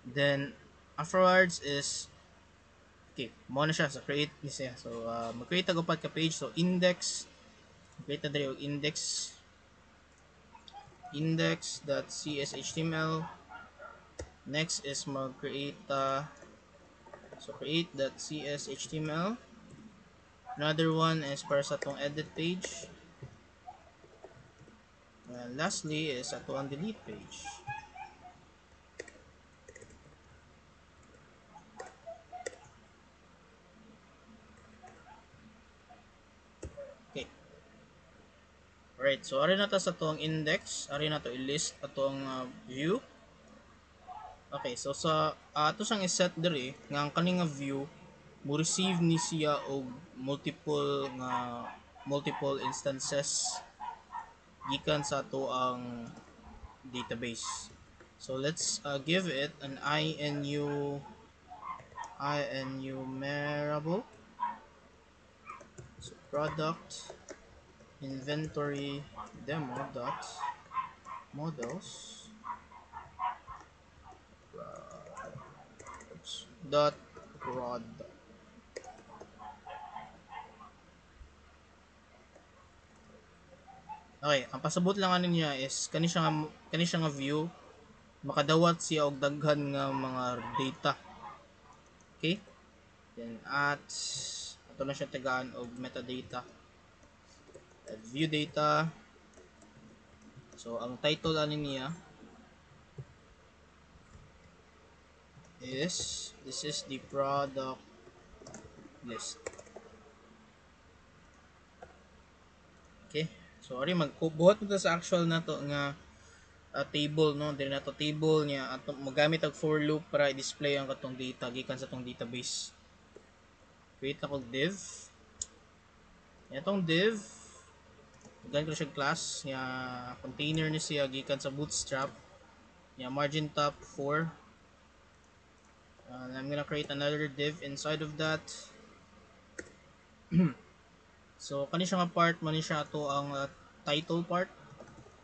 Then afterwards is okay, mo na siya sa create ni siya. So mag-create og upat ka page. So index, create diri og index.cshtml. Next is mag-create so create.cshtml. Another one is para sa atong edit page. And lastly is ato ang delete page. Okay. Alright, so ari na ta sa atong index, ari na to i-list atong view. Okay, so sa ato sang i-set diri nga ang kani nga view mo receive ni siya og multiple instances gikan sa ato ang database. So let's give it an inu variable. So product inventory demo dot models dot prod. Okay, ang pasabot lang ano niya is kani siya nga view makadawat siya og daghan nga mga data. Okay? Then at ato na siya tagaan og metadata. View data. So ang title ani niya is this is the product list. Okay? So ari magbuhat mo sa actual nato nga table, no, dili na to table niya ato magamit og for loop para i-display ang katong data gikan sa tong database. Create ako div. Itong div ganito siya class nga container ni siya gikan sa bootstrap nga margin top 4. I'm gonna create another div inside of that. So kani siya nga part man siya ato ang title part.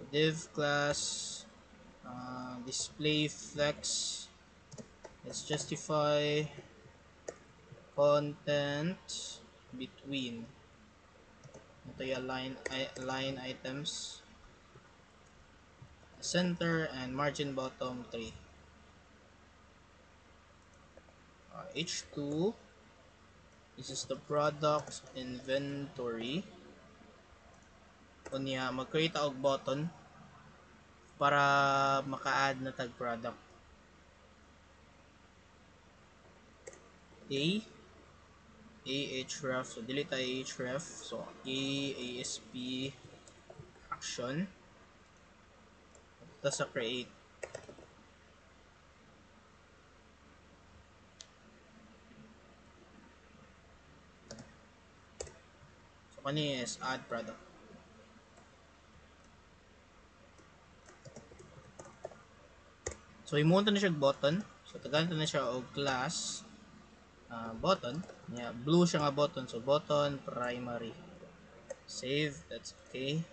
Div class display flex. Let's justify content between ito yung line items center and margin bottom 3. H2 this is the product inventory. Kunya mag-create og button para maka-add na tag product. Ahref, so delete ahref, so asp action tapos sa create. So kani is add product. So imunta na siya button, so taganto na siya og class button yeah, blue siya nga button, so button primary. Save, that's okay.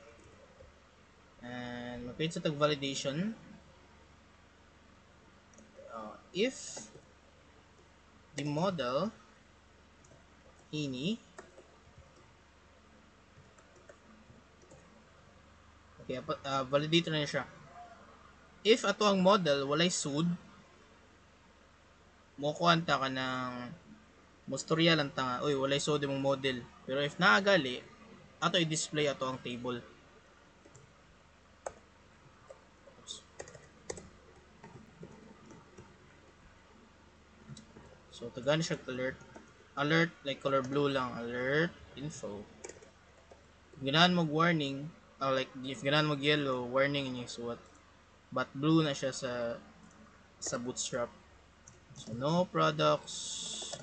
And mag-create sa tag validation. If the model ini okay, validate na siya. If ato ang model walay sud, mo kuanta ka ng mustorya lang ta nga, oy walay sud imong model. Pero if naagali, ato i-display ato ang table. So tagani siya alert like color blue lang, alert info. Ganahan mag warning, like if ganahan mag yellow, warning niya suwat. But blue na siya sa bootstrap. So no products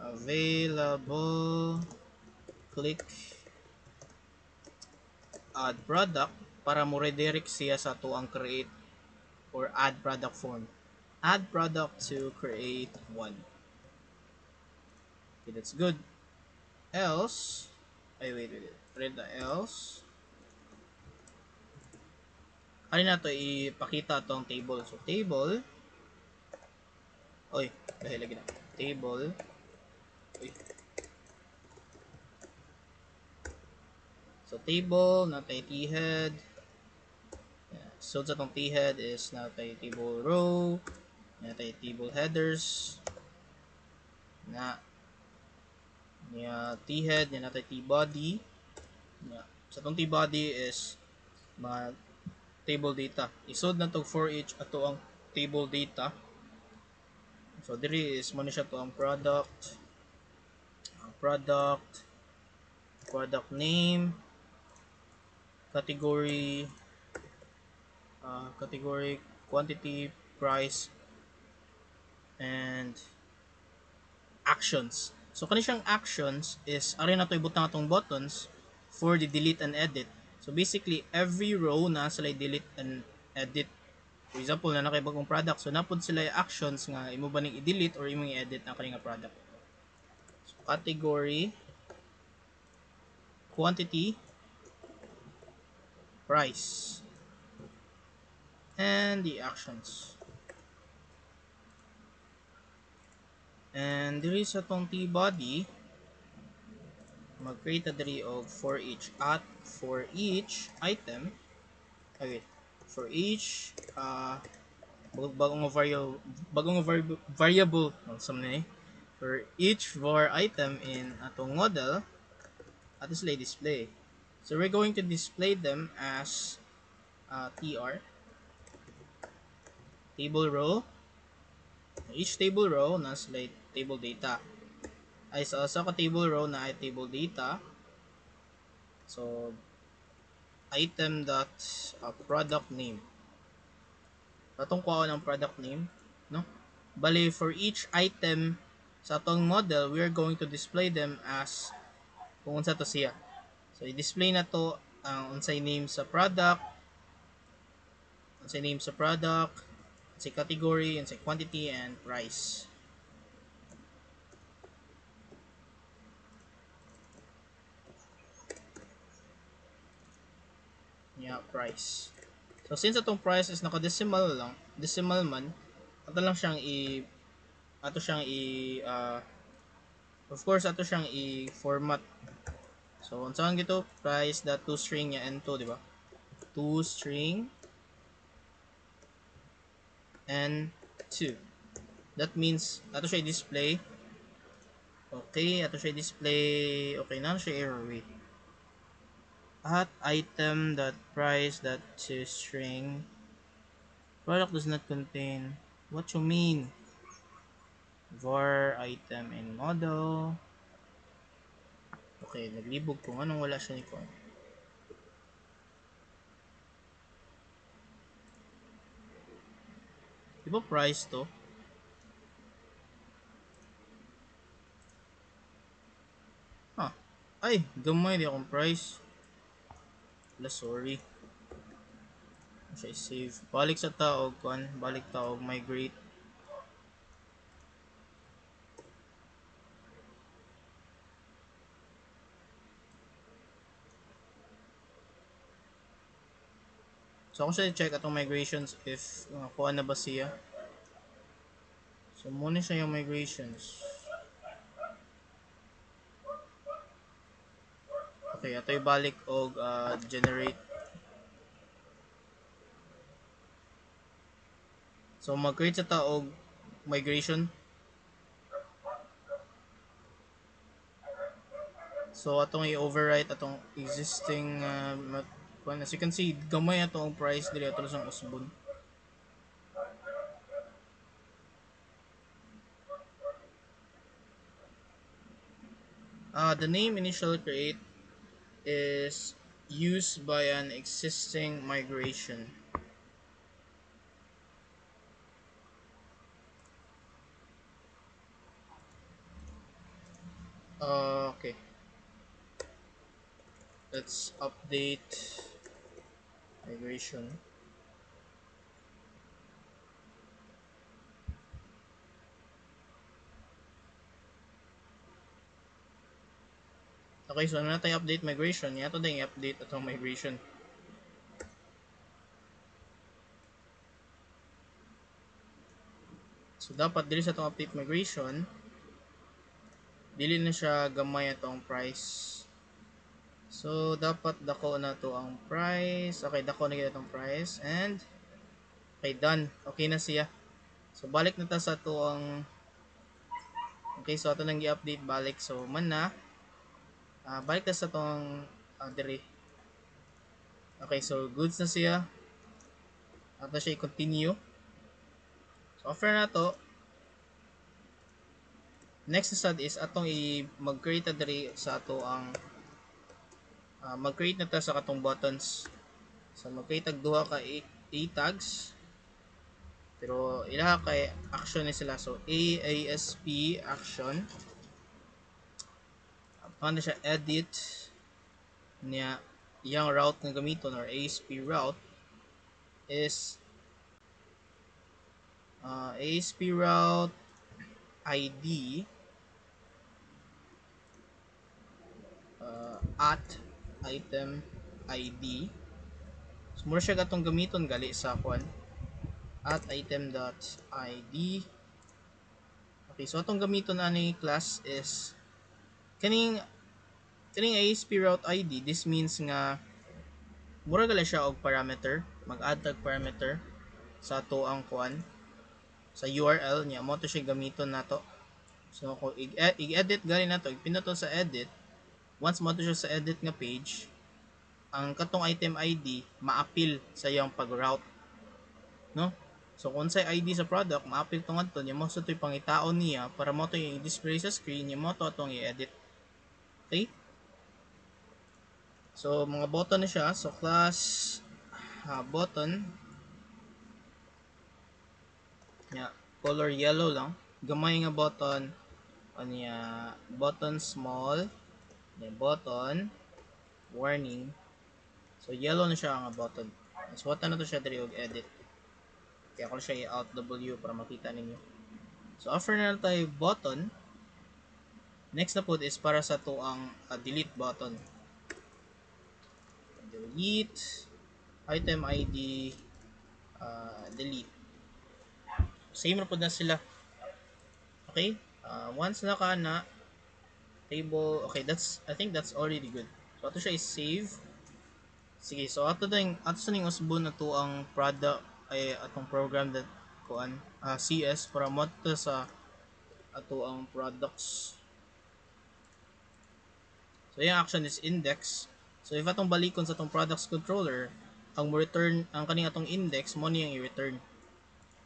available. Click add product para mo redirect siya sa to ang create or add product form. Add product to create one. Okay, that's good. Else, wait. Read the else. Ano na to ipakita tong table. So table. Dahil lagi na. Table. So table natay t-head. So sa tong t-head is natay table row, natay table headers. Niya t-head, niya natay t-body. Sa tong t-body is mga table data. Isod na tong for each ato ang table data. So diri is mo siya to ang product name, category, quantity, price, and actions. So kani siyang actions is ari na to ibutang atong buttons for the delete and edit. So basically every row na sila delete and edit. For example, na nakaibagong product, so napod sila actions nga imo ba ning i-delete or imo i-edit ang kani nga product. So category, quantity, price, and the actions. And diri sa tong t-body, mag-create diri og for each item. for each bagong variable sa ni for each var item in atong model at display display. So we're going to display them as tr table row. Each table row na sila table data. Ay sa ka table row na ay table data. So item dot product name. Atong kuha ng product name, no? Bali for each item sa atong model, we are going to display them as kung unsa to siya. So i-display na to ang unsay name sa product, unsay name sa product, unsay category, unsay quantity and price. Yeah, price. So since atong price is naka-decimal lang, decimal man, ato lang siyang ato siyang of course ato siyang i-format. So unsaon gito price dot to string ya n2, di ba? To string n2. That means ato siya i-display. Okay, ato siya i-display. Okay na siya error, wait. At item dot price dot to string product does not contain. What you mean? Var item in model. Okay, naglibog ko anong wala siya ni ko. Di ba price to? Ah, ay, gamay di akong price. Wala, sorry. Siya save. Balik sa taog kan, balik taog migrate. So ako siya check atong migrations if kuha na ba siya. So muna siya yung migrations. Okay, ato balik og generate. So mag-create sa taog migration. So atong i-overwrite atong existing as you can see gamay atong price diri ato sa usbon. The name initial create is used by an existing migration. Okay. Let's update migration. Okay, so ano na tayo update migration? Yato din i-update atong migration. So dapat dili sa atong update migration, dili na siya gamay atong price. So dapat dako na to ang price. Okay, dako na gyud atong price and okay, done. Okay na siya. So balik na ta sa to ang okay, so ato nang i-update balik. So man na balik ta sa tong diri. Okay, so goods na siya. Ato siya i-continue. So after na to, next sad is atong mag-create na diri sa ato ang mag-create na ta sa katong buttons. So mag-create tag duha ka a tags. Pero ilaha kay action ni sila. So ASP action. Paano siya edit niya yung route na gamiton or ASP route is ASP route ID at item ID. So mura siya gatong gamiton gali sa kwan at item dot ID. Okay, so atong gamiton ani class is kaning ASP route ID. This means nga mura gali siya og parameter, mag-add tag parameter sa ato ang kuan sa URL niya mo to siya gamiton nato. So kung i-edit gali nato, ipindot sa edit, once mo to siya sa edit nga page, ang katong item ID ma-appeal sa iyang pag-route, no? So kung sa ID sa product ma-appeal tong adto niya mo sa to'y pangitaon niya para mo to i-display sa screen niya mo to atong i-edit. Okay? So mga button na siya. So class button nya color yellow lang. Gamay nga button anya button small, then button warning. So yellow na siya nga button. So wata na to siya diri og edit. Kaya ako siya i-alt W para makita ninyo. So after na tayo button, next na po is para sa to ang delete button. Delete item ID delete. Same na po na sila. Okay? Once na ka na table, okay, I think that's already good. So ato siya is save. Sige, so ato sa ning usbon na to ang product ay atong program that kuan CS para mo to sa ato ang products. So yung action is index. So if atong balikon sa atong products controller, ang mo return ang kaning atong index mo niyang i-return.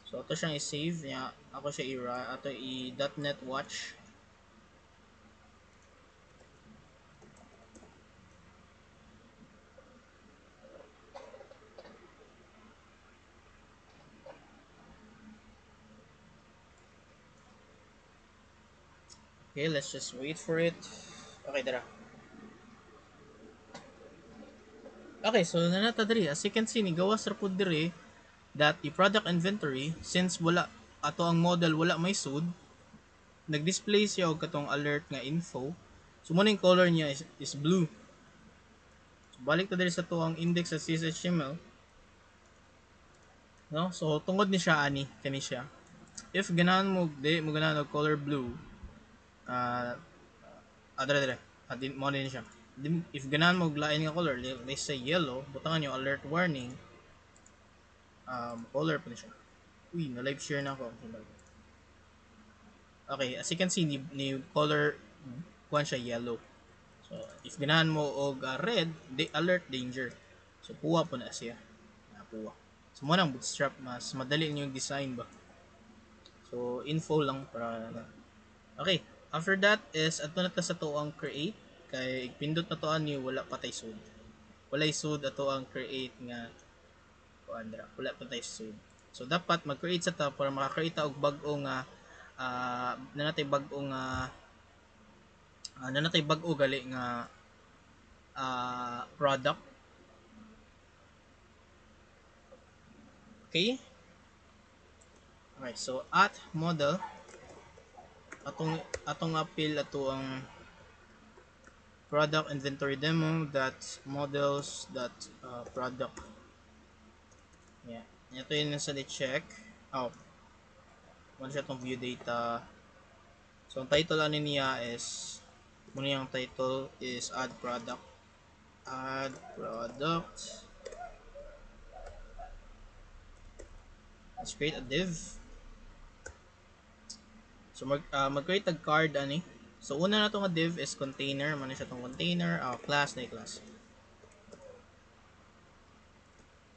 So ato siyang i-save niya, ako siya ato i.net watch. Okay, let's just wait for it. Okay, dara. Okay, so nanata diri. As you can see, ni gawas ra pud diri that the product inventory, since wala ato ang model wala may sud, nag-display siya og katong alert nga info. So mo ning color niya is blue. So, balik ta diri sa to ang index sa CSHTML. No? So tungod ni siya ani kani siya. If ganahan mo mo ganahan og color blue, dere adin mo din siya. If ganahan mo og lain nga color, let's say yellow, butangan yung alert warning, color pa siya. Uy, na live share na ako. Okay, as you can see, ni color kuan siya yellow. So if ganahan mo og red, alert danger. So puwa po na siya. Puwa. So mo nang bootstrap, mas madali yung design ba. So info lang para okay. After that is ato na ta sa to ang create, kay pindot na to ani wala patay sud. Walay sud ato ang create nga kuandra. Wala patay sud. So dapat mag-create sa ta para maka-create og bag-o nga nanatay bag-o nga nanatay bag-o gali nga product. Okay? Okay, so at model atong appeal ato ang product inventory demo that models that product. Yeah. Ito yun sa check. Oh. Ano siya itong view data. So ang title ano niya is muna yung title is add product. Add product. Let's create a div. So mag-create a card ani. So una na itong div is container. Ano siya itong container? Class na class.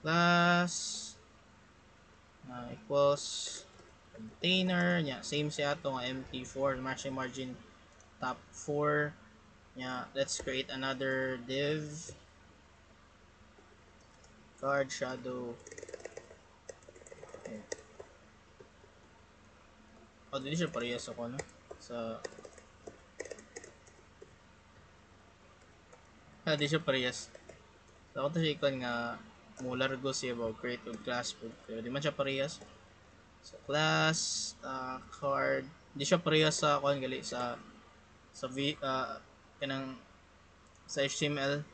Class equals container nya same siya to nga empty4 maximum margin top 4 nya. Let's create another div card shadow. Okay. Dili siya parehas ako no sa di siya parehas. So ako to siya ikon nga mo largo siya ba create og class po pero di man siya parehas. So class card di siya parehas sa kon gali sa kanang sa HTML.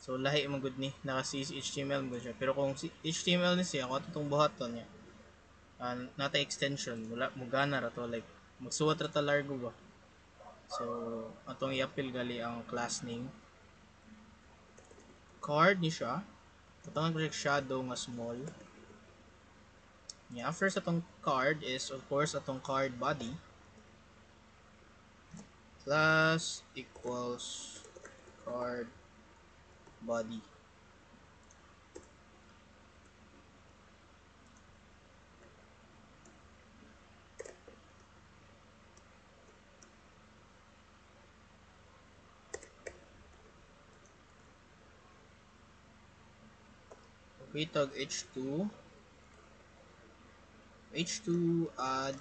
So lahi mo gud ni naka HTML mo siya pero kung HTML ni siya ako itong buhaton niya nata extension wala mo gana ra to like magsuwat ra ta largo ba. So atong i-appeal gali ang class name card ni siya. Katong project shadow nga small. Yeah, after sa tong card is of course atong card body class equals card body. Okay, tag h2 add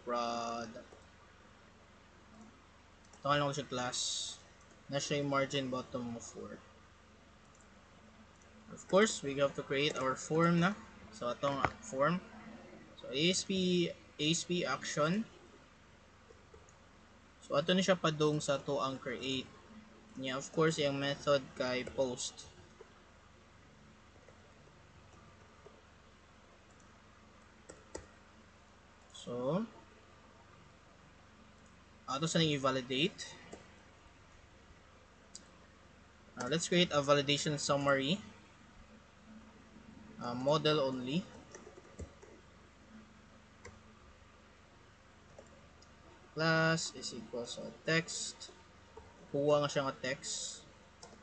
product. Tawag lang ko siya class na siya yung margin bottom of 4. Of course, we have to create our form na. So, atong form. So, ASP action. So, ato na siya padung sa to ang create. Yeah, of course, yung method kay post. So, ato sa nang i-validate. Let's create a validation summary. Model only. Class is equals to text. Kuha nga siya nga text.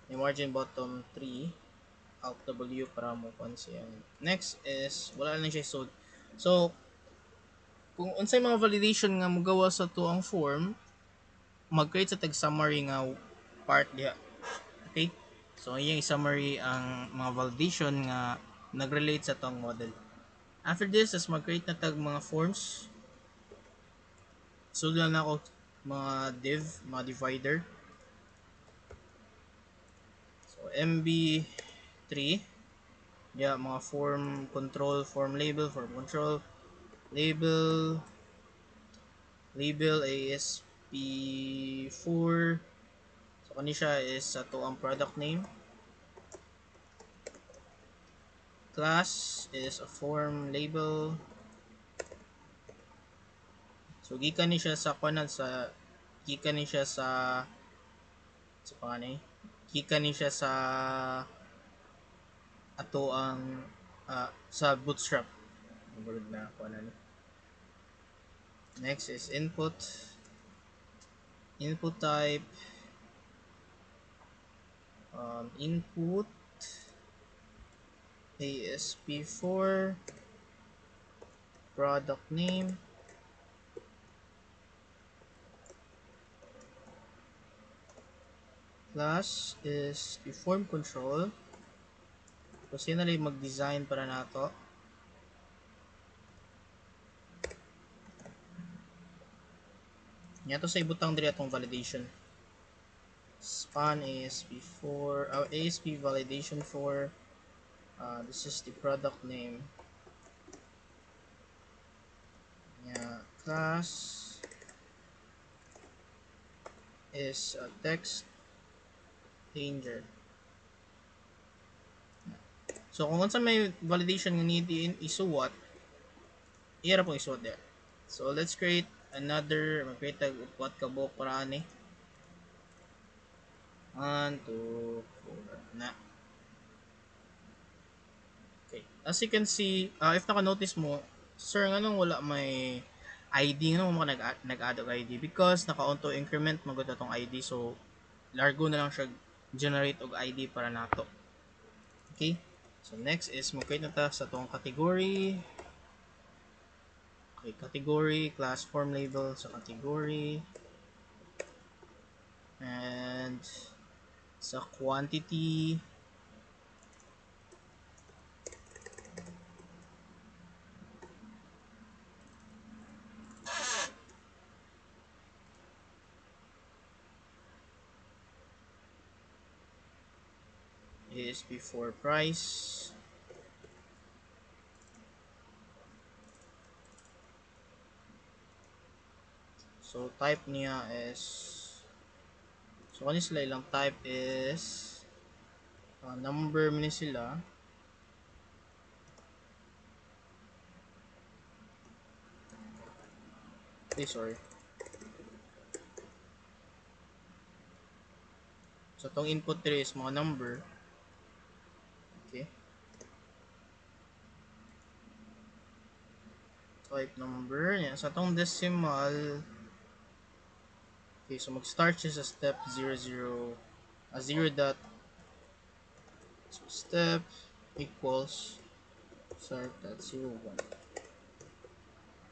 Yung margin bottom 3. Alt W para mo kung siya. Next is, wala lang siya so. So, kung unsay mga validation nga magawa sa to ang form, mag-create sa tag summary nga part diha. Okay? So, yung summary ang mga validation nga nag-relate sa tong model. After this, is mag-create na tag mga forms. So, lang na ako mga div, mga divider. So, MB3. Yeah, mga form control, form label, form control, label ASP4. So, kani siya is sa to ang product name. Class is a form label. So, gikan ni siya sa kanan sa gikan ni siya sa panganay. Gikan ni siya sa ato ang sa bootstrap. Bulog na ako na ni. Next is input. Input type. Input ASP4 product name class is the form control. So, sino na mag-design para nato. Yato sa ibutang diri atong validation. Span ASP4, ASP validation for this is the product name. Yeah, class is text danger. So kung unsa may validation nga need isuwat, ira po isuwat there. So let's create another, mag-create tag what kabok para ani. 1, 2, 4 na. Okay. As you can see, if naka-notice mo, sir, nganong wala may ID, nganong mo nag-add og ID? Because naka-auto increment magud atong ID, so largo na lang siya generate og ID para nato. Okay? So next is mag-create na ta sa atong category. Okay, category, class form label sa category. And sa quantity, is before price. So type niya is, so kani sila ilang type is number mini sila. Okay, sorry. So tong input diri is mga number. Okay. type number. Yan. Sa itong decimal, okay, so mag-start siya sa step 0 dot. So step equals start at 01.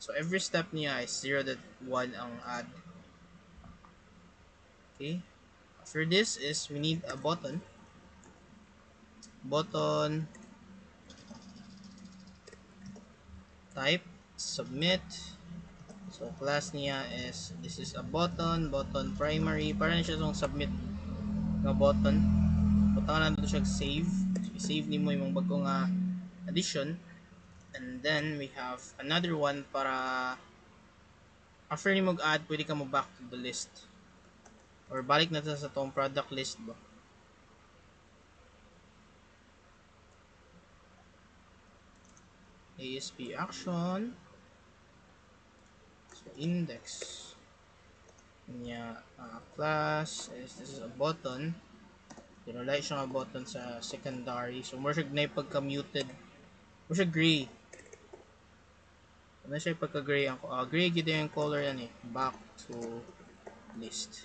So every step niya is 0.1 ang add. Okay. After this is we need a button. Button type submit. So class niya is this is a button primary para na siya tong submit nga button. Button na siya save. So i-save nimo imong bago nga addition. And then we have another one para after ni mag-add, pwede ka mo back to the list. Or balik na sa tong product list ba. ASP action. So index. Nya class is this is a button. Pinulay siya nga button sa secondary. So more siya na pagka-muted. More siya gray. Ano siya pagka-gray ang gray gid yung color yan eh. Back to list.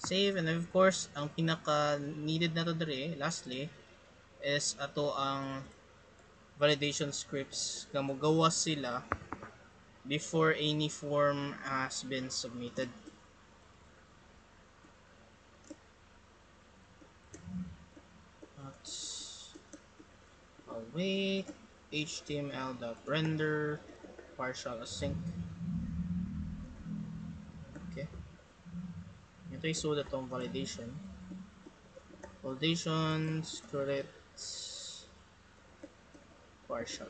Save, and of course ang pinaka needed na to dire lastly is ato ang validation scripts nga mogawas sila before any form has been submitted. Await html.render partial async. Okay, ito isulat tong validation scripts partial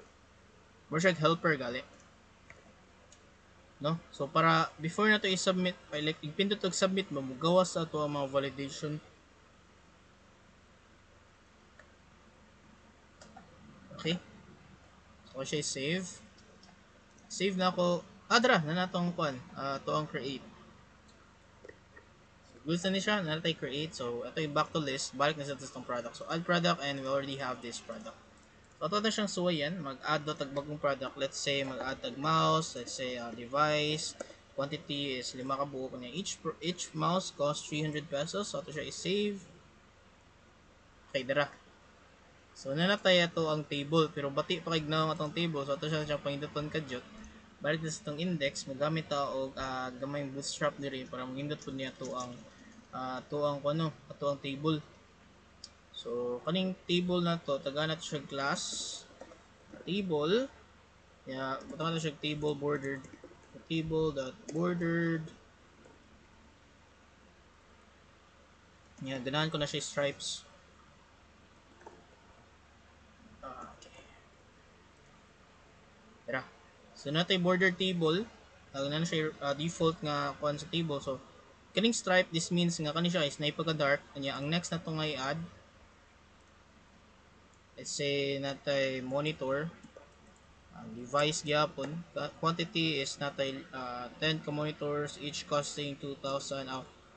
more siya helper gali, no? So para before na to i-submit, like ipindot og submit mo, gawas sa ato ang mga validation. Okay, so siya save na ako. Adra na natong kuan to ang create. So goods na ni siya na natay create. So ito yung back to list, balik na sa tong product. So add product, and we already have this product. So ito na siyang suwayan, mag-add na tag bagong product. Let's say mag-add tag mouse, let's say device, quantity is 5 ka buo kanya. Each mouse costs 300 pesos. So ito siya i-save. Okay, dara. So nanatay ito ang table, pero bati pa kay gnaw atong table. So ito siya panginduton kadyot. Balik na sa itong index, magamit ta og gamay bootstrap diri para magindot pud niya to ang kuno, ato ang table. So kaning table na to tagana to siya class table. Yeah, butang na siya table bordered. Table.bordered. Yeah, ganahan ko na siya stripes. Okay. Tara. So natay border table. Na siya default nga kuan sa table. So kaning stripe, this means nga kani siya is naipagka dark. Kanya ang next na to nga i-add, let's say natay monitor, device gyapon, quantity is natay 10 ka monitors, each costing 2,000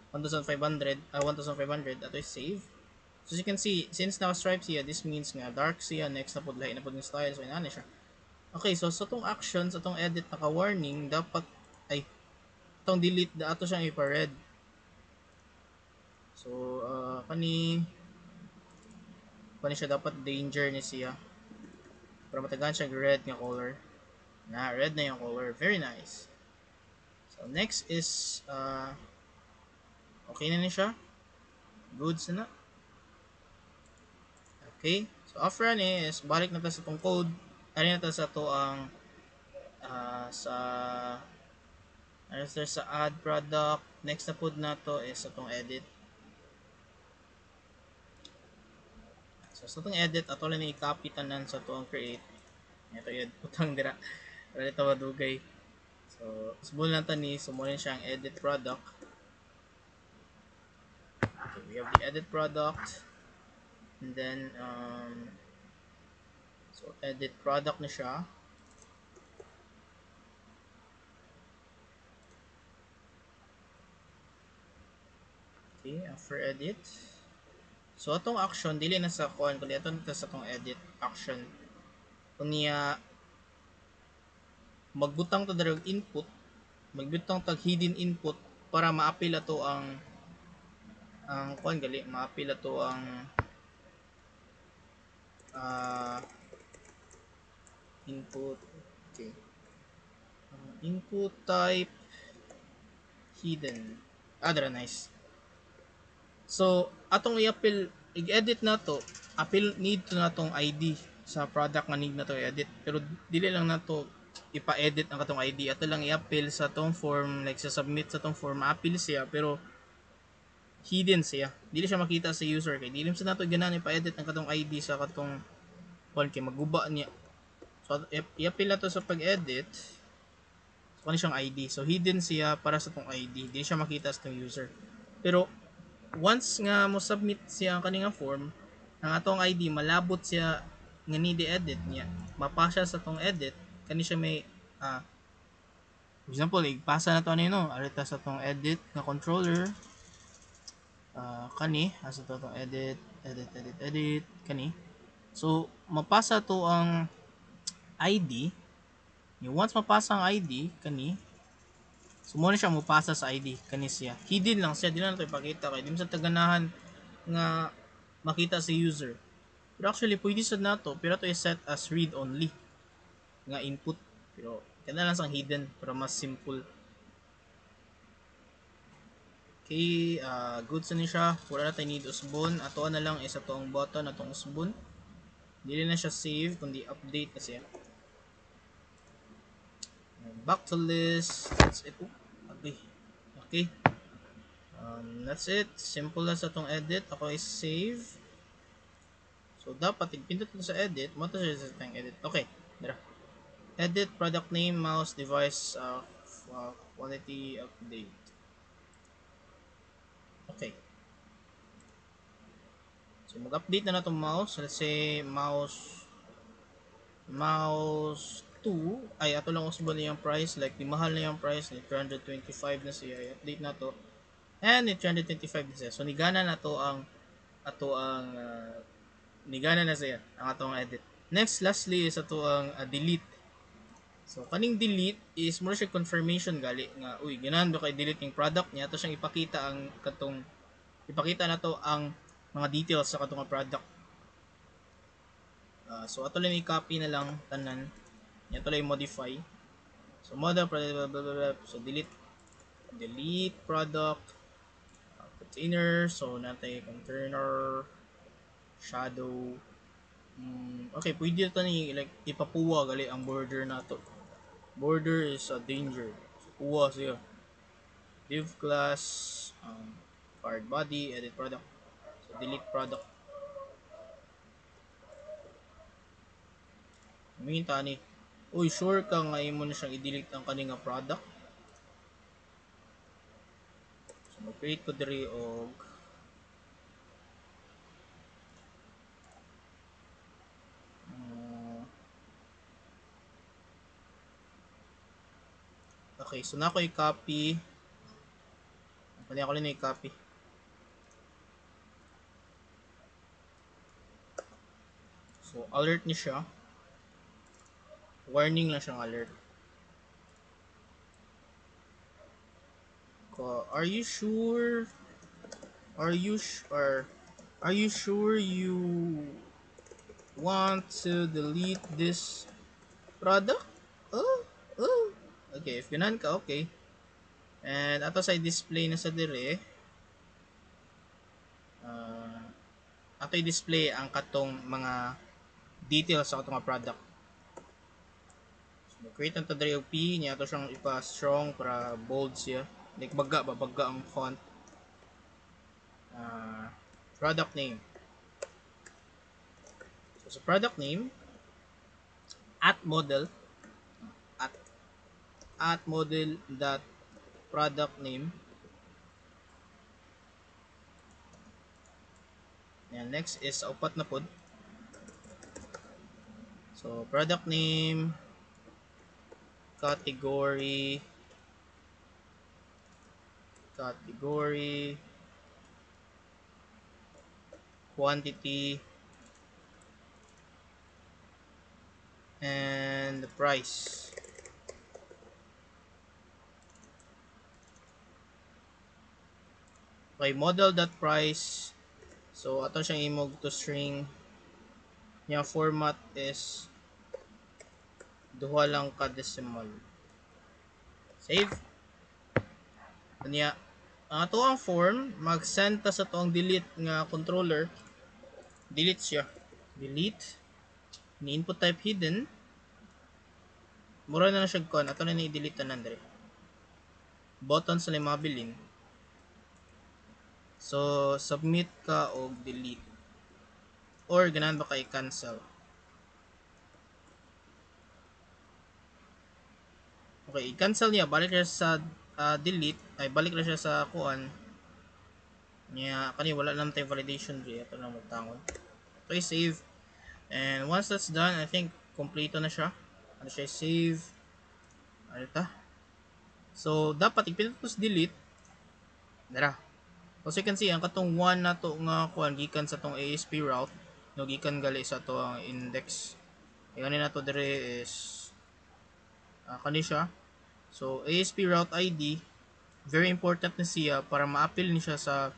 1,500 ato is save. So as you can see, since naka stripe siya, this means nga dark siya, next na pud lahi na pud ng style, so inani siya. Okay, so sa tong actions, sa tong edit naka warning, dapat ay tong delete da ato siyang ipa-red. So kani siya dapat danger ni siya. Para matagaan siya red nga color. Na red na yung color. Very nice. So next is okay na ni siya. Goods na. Okay. So after ni is balik na ta sa tong code. Ari na ta sa to ang sa sa add product. Next na pod na to is sa tong edit. So sa tong edit ato lang ni i-copy tanan sa to ang create. Ito yun, putang dira. Para ito madugay. So, small lang tani. So, muna siya ang edit product. Okay, we have the edit product. And then, so, edit product na siya. Okay, after edit. So, atong action, dili na sa kuan, kundi ito na sa atong edit action. Kung niya, magbutang ta diri og input, magbutang tag hidden input para maapil ato ang kuan gali, maapil ato ang ah, input. Okay. Input type hidden. Dara, nice. So, atong i-appeal, i-edit na to, appeal need to na tong ID sa product nga need na to i-edit. Pero dili lang na to ipa-edit ang katong ID. Ato lang i-appeal sa tong form, like sa submit sa tong form, ma-appeal siya pero hidden siya. Dili siya makita sa user kay dili sa nato ganahan ipa-edit ang katong ID sa katong kung kay maguba niya. So, i-appeal na to sa pag-edit. So, kani siyang ID. So, hidden siya para sa tong ID. Dili siya makita sa tong user. Pero once nga mo submit siya ang kaninga form, ang atong ID malabot siya nga need edit niya. Mapasa sa tong edit, kani siya may for example, igpasa na to no, arita sa tong edit na controller, kani asa to tong edit kani. So mapasa to ang ID. Once mapasa ang ID kani, so mo na siya mapasa sa ID kani siya. Hidden lang siya, di na nato ipakita kay di mo sa taganahan nga makita si user. Pero actually, pwede sa nato, pero ito is set as read only nga input. Pero kada lang sang hidden para mas simple. Okay, good sa ni siya. Wala na tayo need usbon. Ato na lang is ato ang button atong usbon. Dili na siya save kundi update na siya. Back to list. That's it. Okay. Okay. That's it. Simple lang sa atong edit. Ako is save. So dapat ipindot ko sa edit. Mo to siya sa atong edit. Okay. Dara. Edit product name, mouse, device, quality update. Okay. So mag-update na itong mouse. Let's say mouse 2 ay ato lang usbon na yung price, like di mahal na yung price ni 325 na siya. I-update na to. And ni 325 na siya. So nigana na to ang nigana na siya ang atong edit. Next, lastly is ato ang delete. So kaning delete is more siya confirmation gali nga uy ganahan do kay delete yung product niya to siyang ipakita na to ang mga details sa katong product. So ato lang i-copy na lang tanan. Ato lang i-modify. So model product blah, blah, blah, blah. So delete product container. So natay container shadow. Okay, pwede ito ni like ipapuwa gali ang border nato. Border is a danger. So puwa siya. Div class card body edit product. So delete product. Minta ni. Uy, sure ka nga imo na siyang i-delete ang kaninga product. So mag-create ko diri og okay, so na ko i-copy. Pwede ako rin i-copy. So, alert ni siya. Warning lang siyang alert. Are you sure? Are you sure you want to delete this product? Oh. Okay, if ganan ka, okay. And ato sa display na sa dire, ato i-display ang katong mga details sa katong product. So, create ang tadari og P niya ato siyang ipa-strong para bold siya. Like baga ang font. Product name. So sa product name, at model at model dot product name. And next is upat na pod. So product name, category, quantity, and the price. Okay, model.price. So ato siyang imog to string. Nya format is duha lang ka decimal. Save. Kanya ang ato ang form mag-send ta sa to ang delete nga controller. Delete siya. Delete. Ni input type hidden. Mura na siya kon. Ato na ni-delete tanan dire. Button sa limabilin. So submit ka og delete. Or ganahan ba kay cancel. Okay, i-cancel niya. Balik siya sa delete. Ay, balik na siya sa kuan. Niya, kani wala naman tayo validation dito. Ito na magtangon. Okay, save. And once that's done, I think kompleto na siya. Ano siya, save. Ano ta? So, dapat ipinutos delete. Dara. So, you can see, ang katong 1 na to nga kuan gikan sa tong ASP route. No, gikan gali sa to ang index. Yung na to dire is kani siya. So, ASP route ID very important na siya para ma-appeal ni siya sa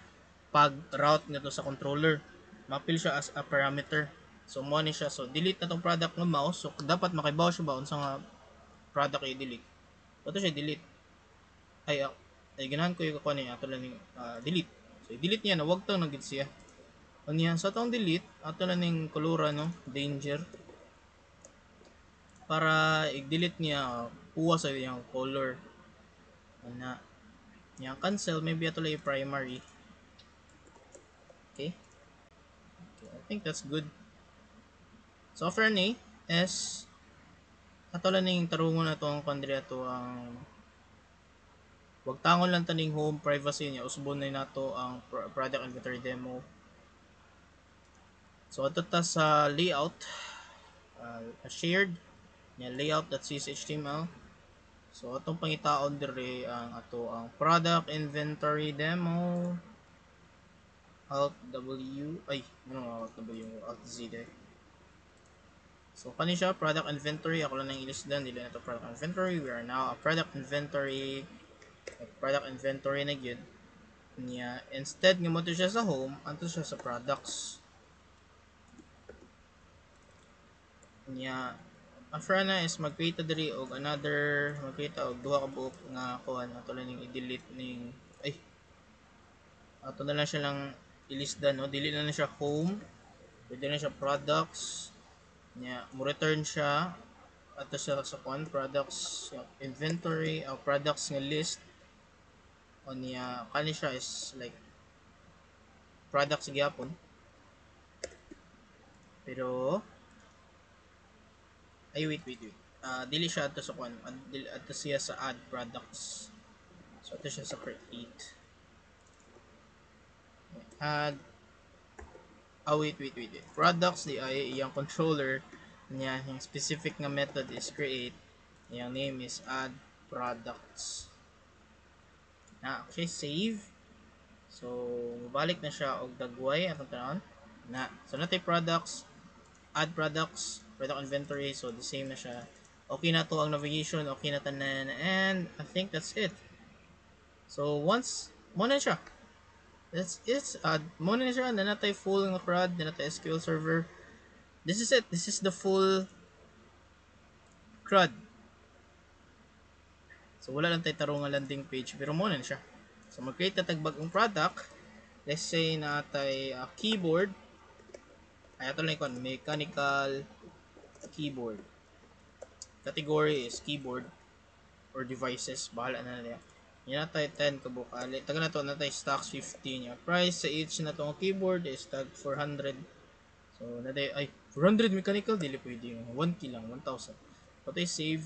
pag-route nito sa controller. Ma-appeal siya as a parameter. So, mo ni siya. So, delete na tong product ng mouse. So, dapat makibaw siya ba unsa nga product i-delete. Ito siya delete. Ay ganahan ko yung kuha niya. Ato lang delete. So, i-delete niya na. Huwag tang nagit siya. Ano yan? Sa itong delete, ato lang yung kolora, no? Danger. Para i-delete niya, kuha sa yung color. Ano yung cancel, maybe ito lang yung primary. Okay. I think that's good. Software ni is ato lang ning tarungon na itong kandri ato ang wag tangon lang taning home privacy niya usbon na nato ang product inventory demo. So ato ta sa layout shared niya layout.cshtml. So atong pangitaon dire ang ato ang product inventory demo alt W ay no alt W alt Z there. So, kani siya, product inventory. Ako lang nang ilisdan. Dili na ito product inventory. We are now a product inventory. Product inventory na yun. Niya, instead nga mo siya sa home, anto siya sa products. Niya, after na is mag-create diri og another, mag-create og duha ka buok nga kuan ato lang ning i-delete ning ato na lang siya lang ilisdan no. Dili na siya home. Pwede na siya products. Niya, mo return siya ato sa kuan products inventory o products nga list o niya kani siya is like products gyapon pero ay wait dili siya ato sa kuan ato siya sa add products so ato siya sa create add wait products di ay iyang controller niya yung specific nga method is create yung name is add products na okay save. So, balik na siya og dagway atong tanon na. So, natay products, add products, product inventory. So, the same na siya. Okay na to ang navigation, okay na tanan, and I think that's it. So, once, mo na siya. That's it. Mo na siya, na natay full ng CRUD, na natay SQL Server. This is it. This is the full CRUD. So, wala lang tayo tarong landing page, pero mo na siya. So, mag-create na tagbagong product. Let's say na tay keyboard. Ay ato lang ikon mechanical keyboard. Category is keyboard or devices. Bahala na nila. Yan na tayo 10 kabukali. Taga na to na tayo stocks 15 niya. Price sa each na tong keyboard is tag 400. So na tayo ay 400 mechanical dili pwede yung 1k lang 1000. So tayo save.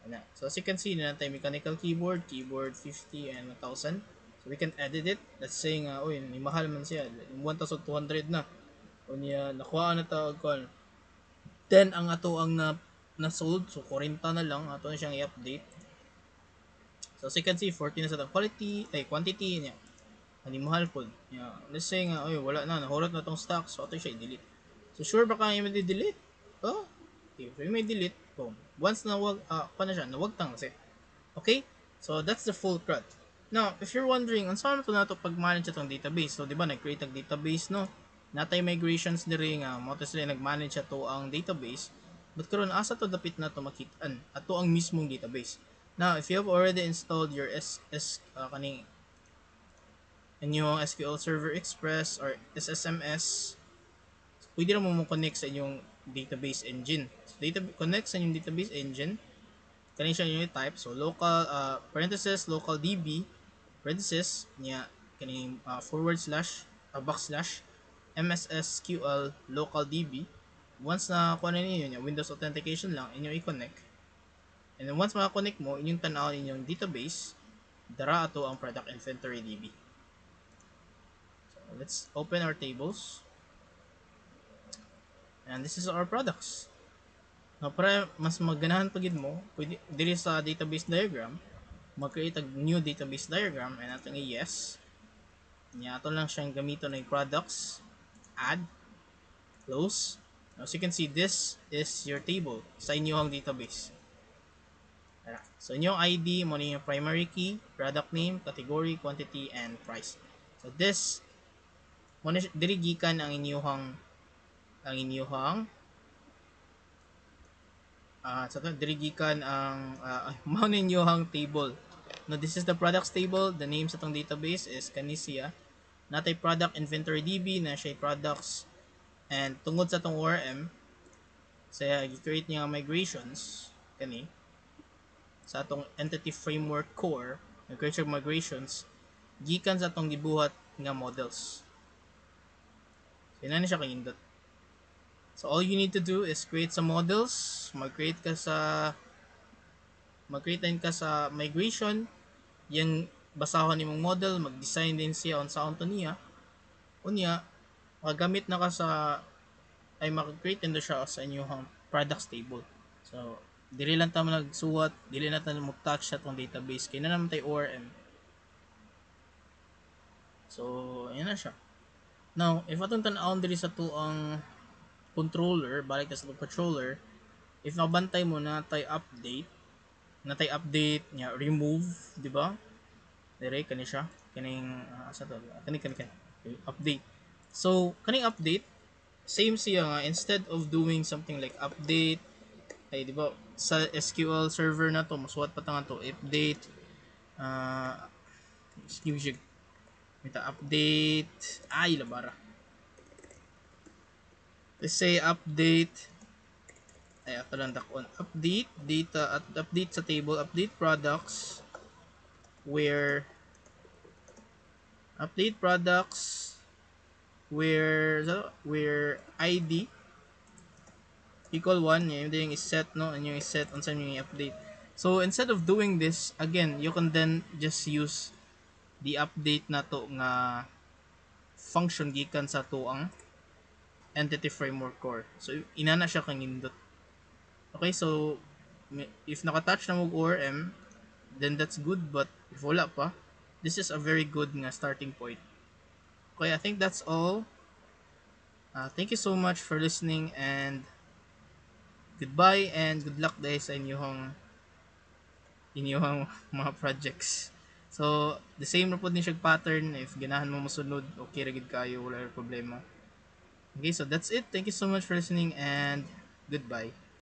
Ana. So as you can see na tayo mechanical keyboard 50 and 1000. So we can edit it. Let's say nga oy ni mahal man siya 1200 na. O niya nakuha na ta og kon 10 ang ato ang na sold so 40 na lang ato na siyang i-update. So as you can see 14 na sa quality ay quantity niya ani mahal pod niya. Let's say nga oy wala na nahurot na tong stock so ato siya i-delete. So sure ba kang i-delete? Oh okay so may delete boom once na wag pa na siya nawag tang kasi okay so that's the full CRUD. Now, if you're wondering, unsa man to nato pag-manage atong database? So, di ba, nag-create ang database, no? Natay migrations diri nga, mo to sila nag-manage ato ang database. But karon asa to dapit na to makit-an ato ang mismong database. Now, if you have already installed your kaning inyong SQL Server Express or SSMS, pwede na mo connect sa inyong database engine. So, connect sa inyong database engine, kani siya yung type. So, local, parenthesis, local DB, parenthesis, niya, kani forward slash, backslash, MSSQL local DB. Once na kuha na ninyo niya, Windows authentication lang, inyong i-connect. And then once maka-connect mo, inyong tanaw inyong database, dara ato ang product inventory DB. So, let's open our tables. And this is our products. Now, para mas maganahan pagid mo, pwede diri sa database diagram, mag-create a new database diagram and atong yes. Nya ato lang siyang gamiton ng products, add, close. As you can see, this is your table sa inyong database. So, inyong ID mo yung primary key, product name, category, quantity, and price. So, this mo diri gikan ang inyong sa dirigikan ang mao ninyo ang table. No, this is the products table. The name sa tong database is Canisia. Natay product inventory DB na siya products, and tungod sa tong ORM saya gi-create niya migrations kani sa atong entity framework core, nag-create siya migrations gikan sa atong gibuhat nga models. So, yun na siya kayindot. So all you need to do is create some models, mag-create din ka sa migration, yung basahon nimong model, mag-design din siya on sa to niya. Unya, magamit na ka sa ay mag-create din siya sa inyong products table. So, dili lang ta nagsuwat, dili na ta mo touch sa tong database kay na naman tay ORM. So, ayan na siya. Now, if atong tan-awon diri sa to ang controller, balik ta sa controller, if nabantay mo na update nya remove, di ba? Dire kani siya, kaning sa to, kani update. So, kaning update same siya nga, instead of doing something like update ay di ba sa SQL server na to masuwat pa nga to update excuse me, mita update ay labara, let's say update ay ato lang dakon update data at update sa table, update products where ID equal 1, yung is set, no, and yung is set on saan yung i-update. So instead of doing this again, you can then just use the update na to nga function gikan sa to ang entity framework core. So inana siya kang indot. Okay, so if nakatouch na mo ORM, then that's good, but if wala pa, this is a very good nga starting point. Okay, I think that's all. Thank you so much for listening, and goodbye and good luck guys sa inyong mga projects. So, the same na po din siya pattern. If ganahan mo masunod, okay ra gid kayo, wala problema. Okay, so that's it. Thank you so much for listening and goodbye.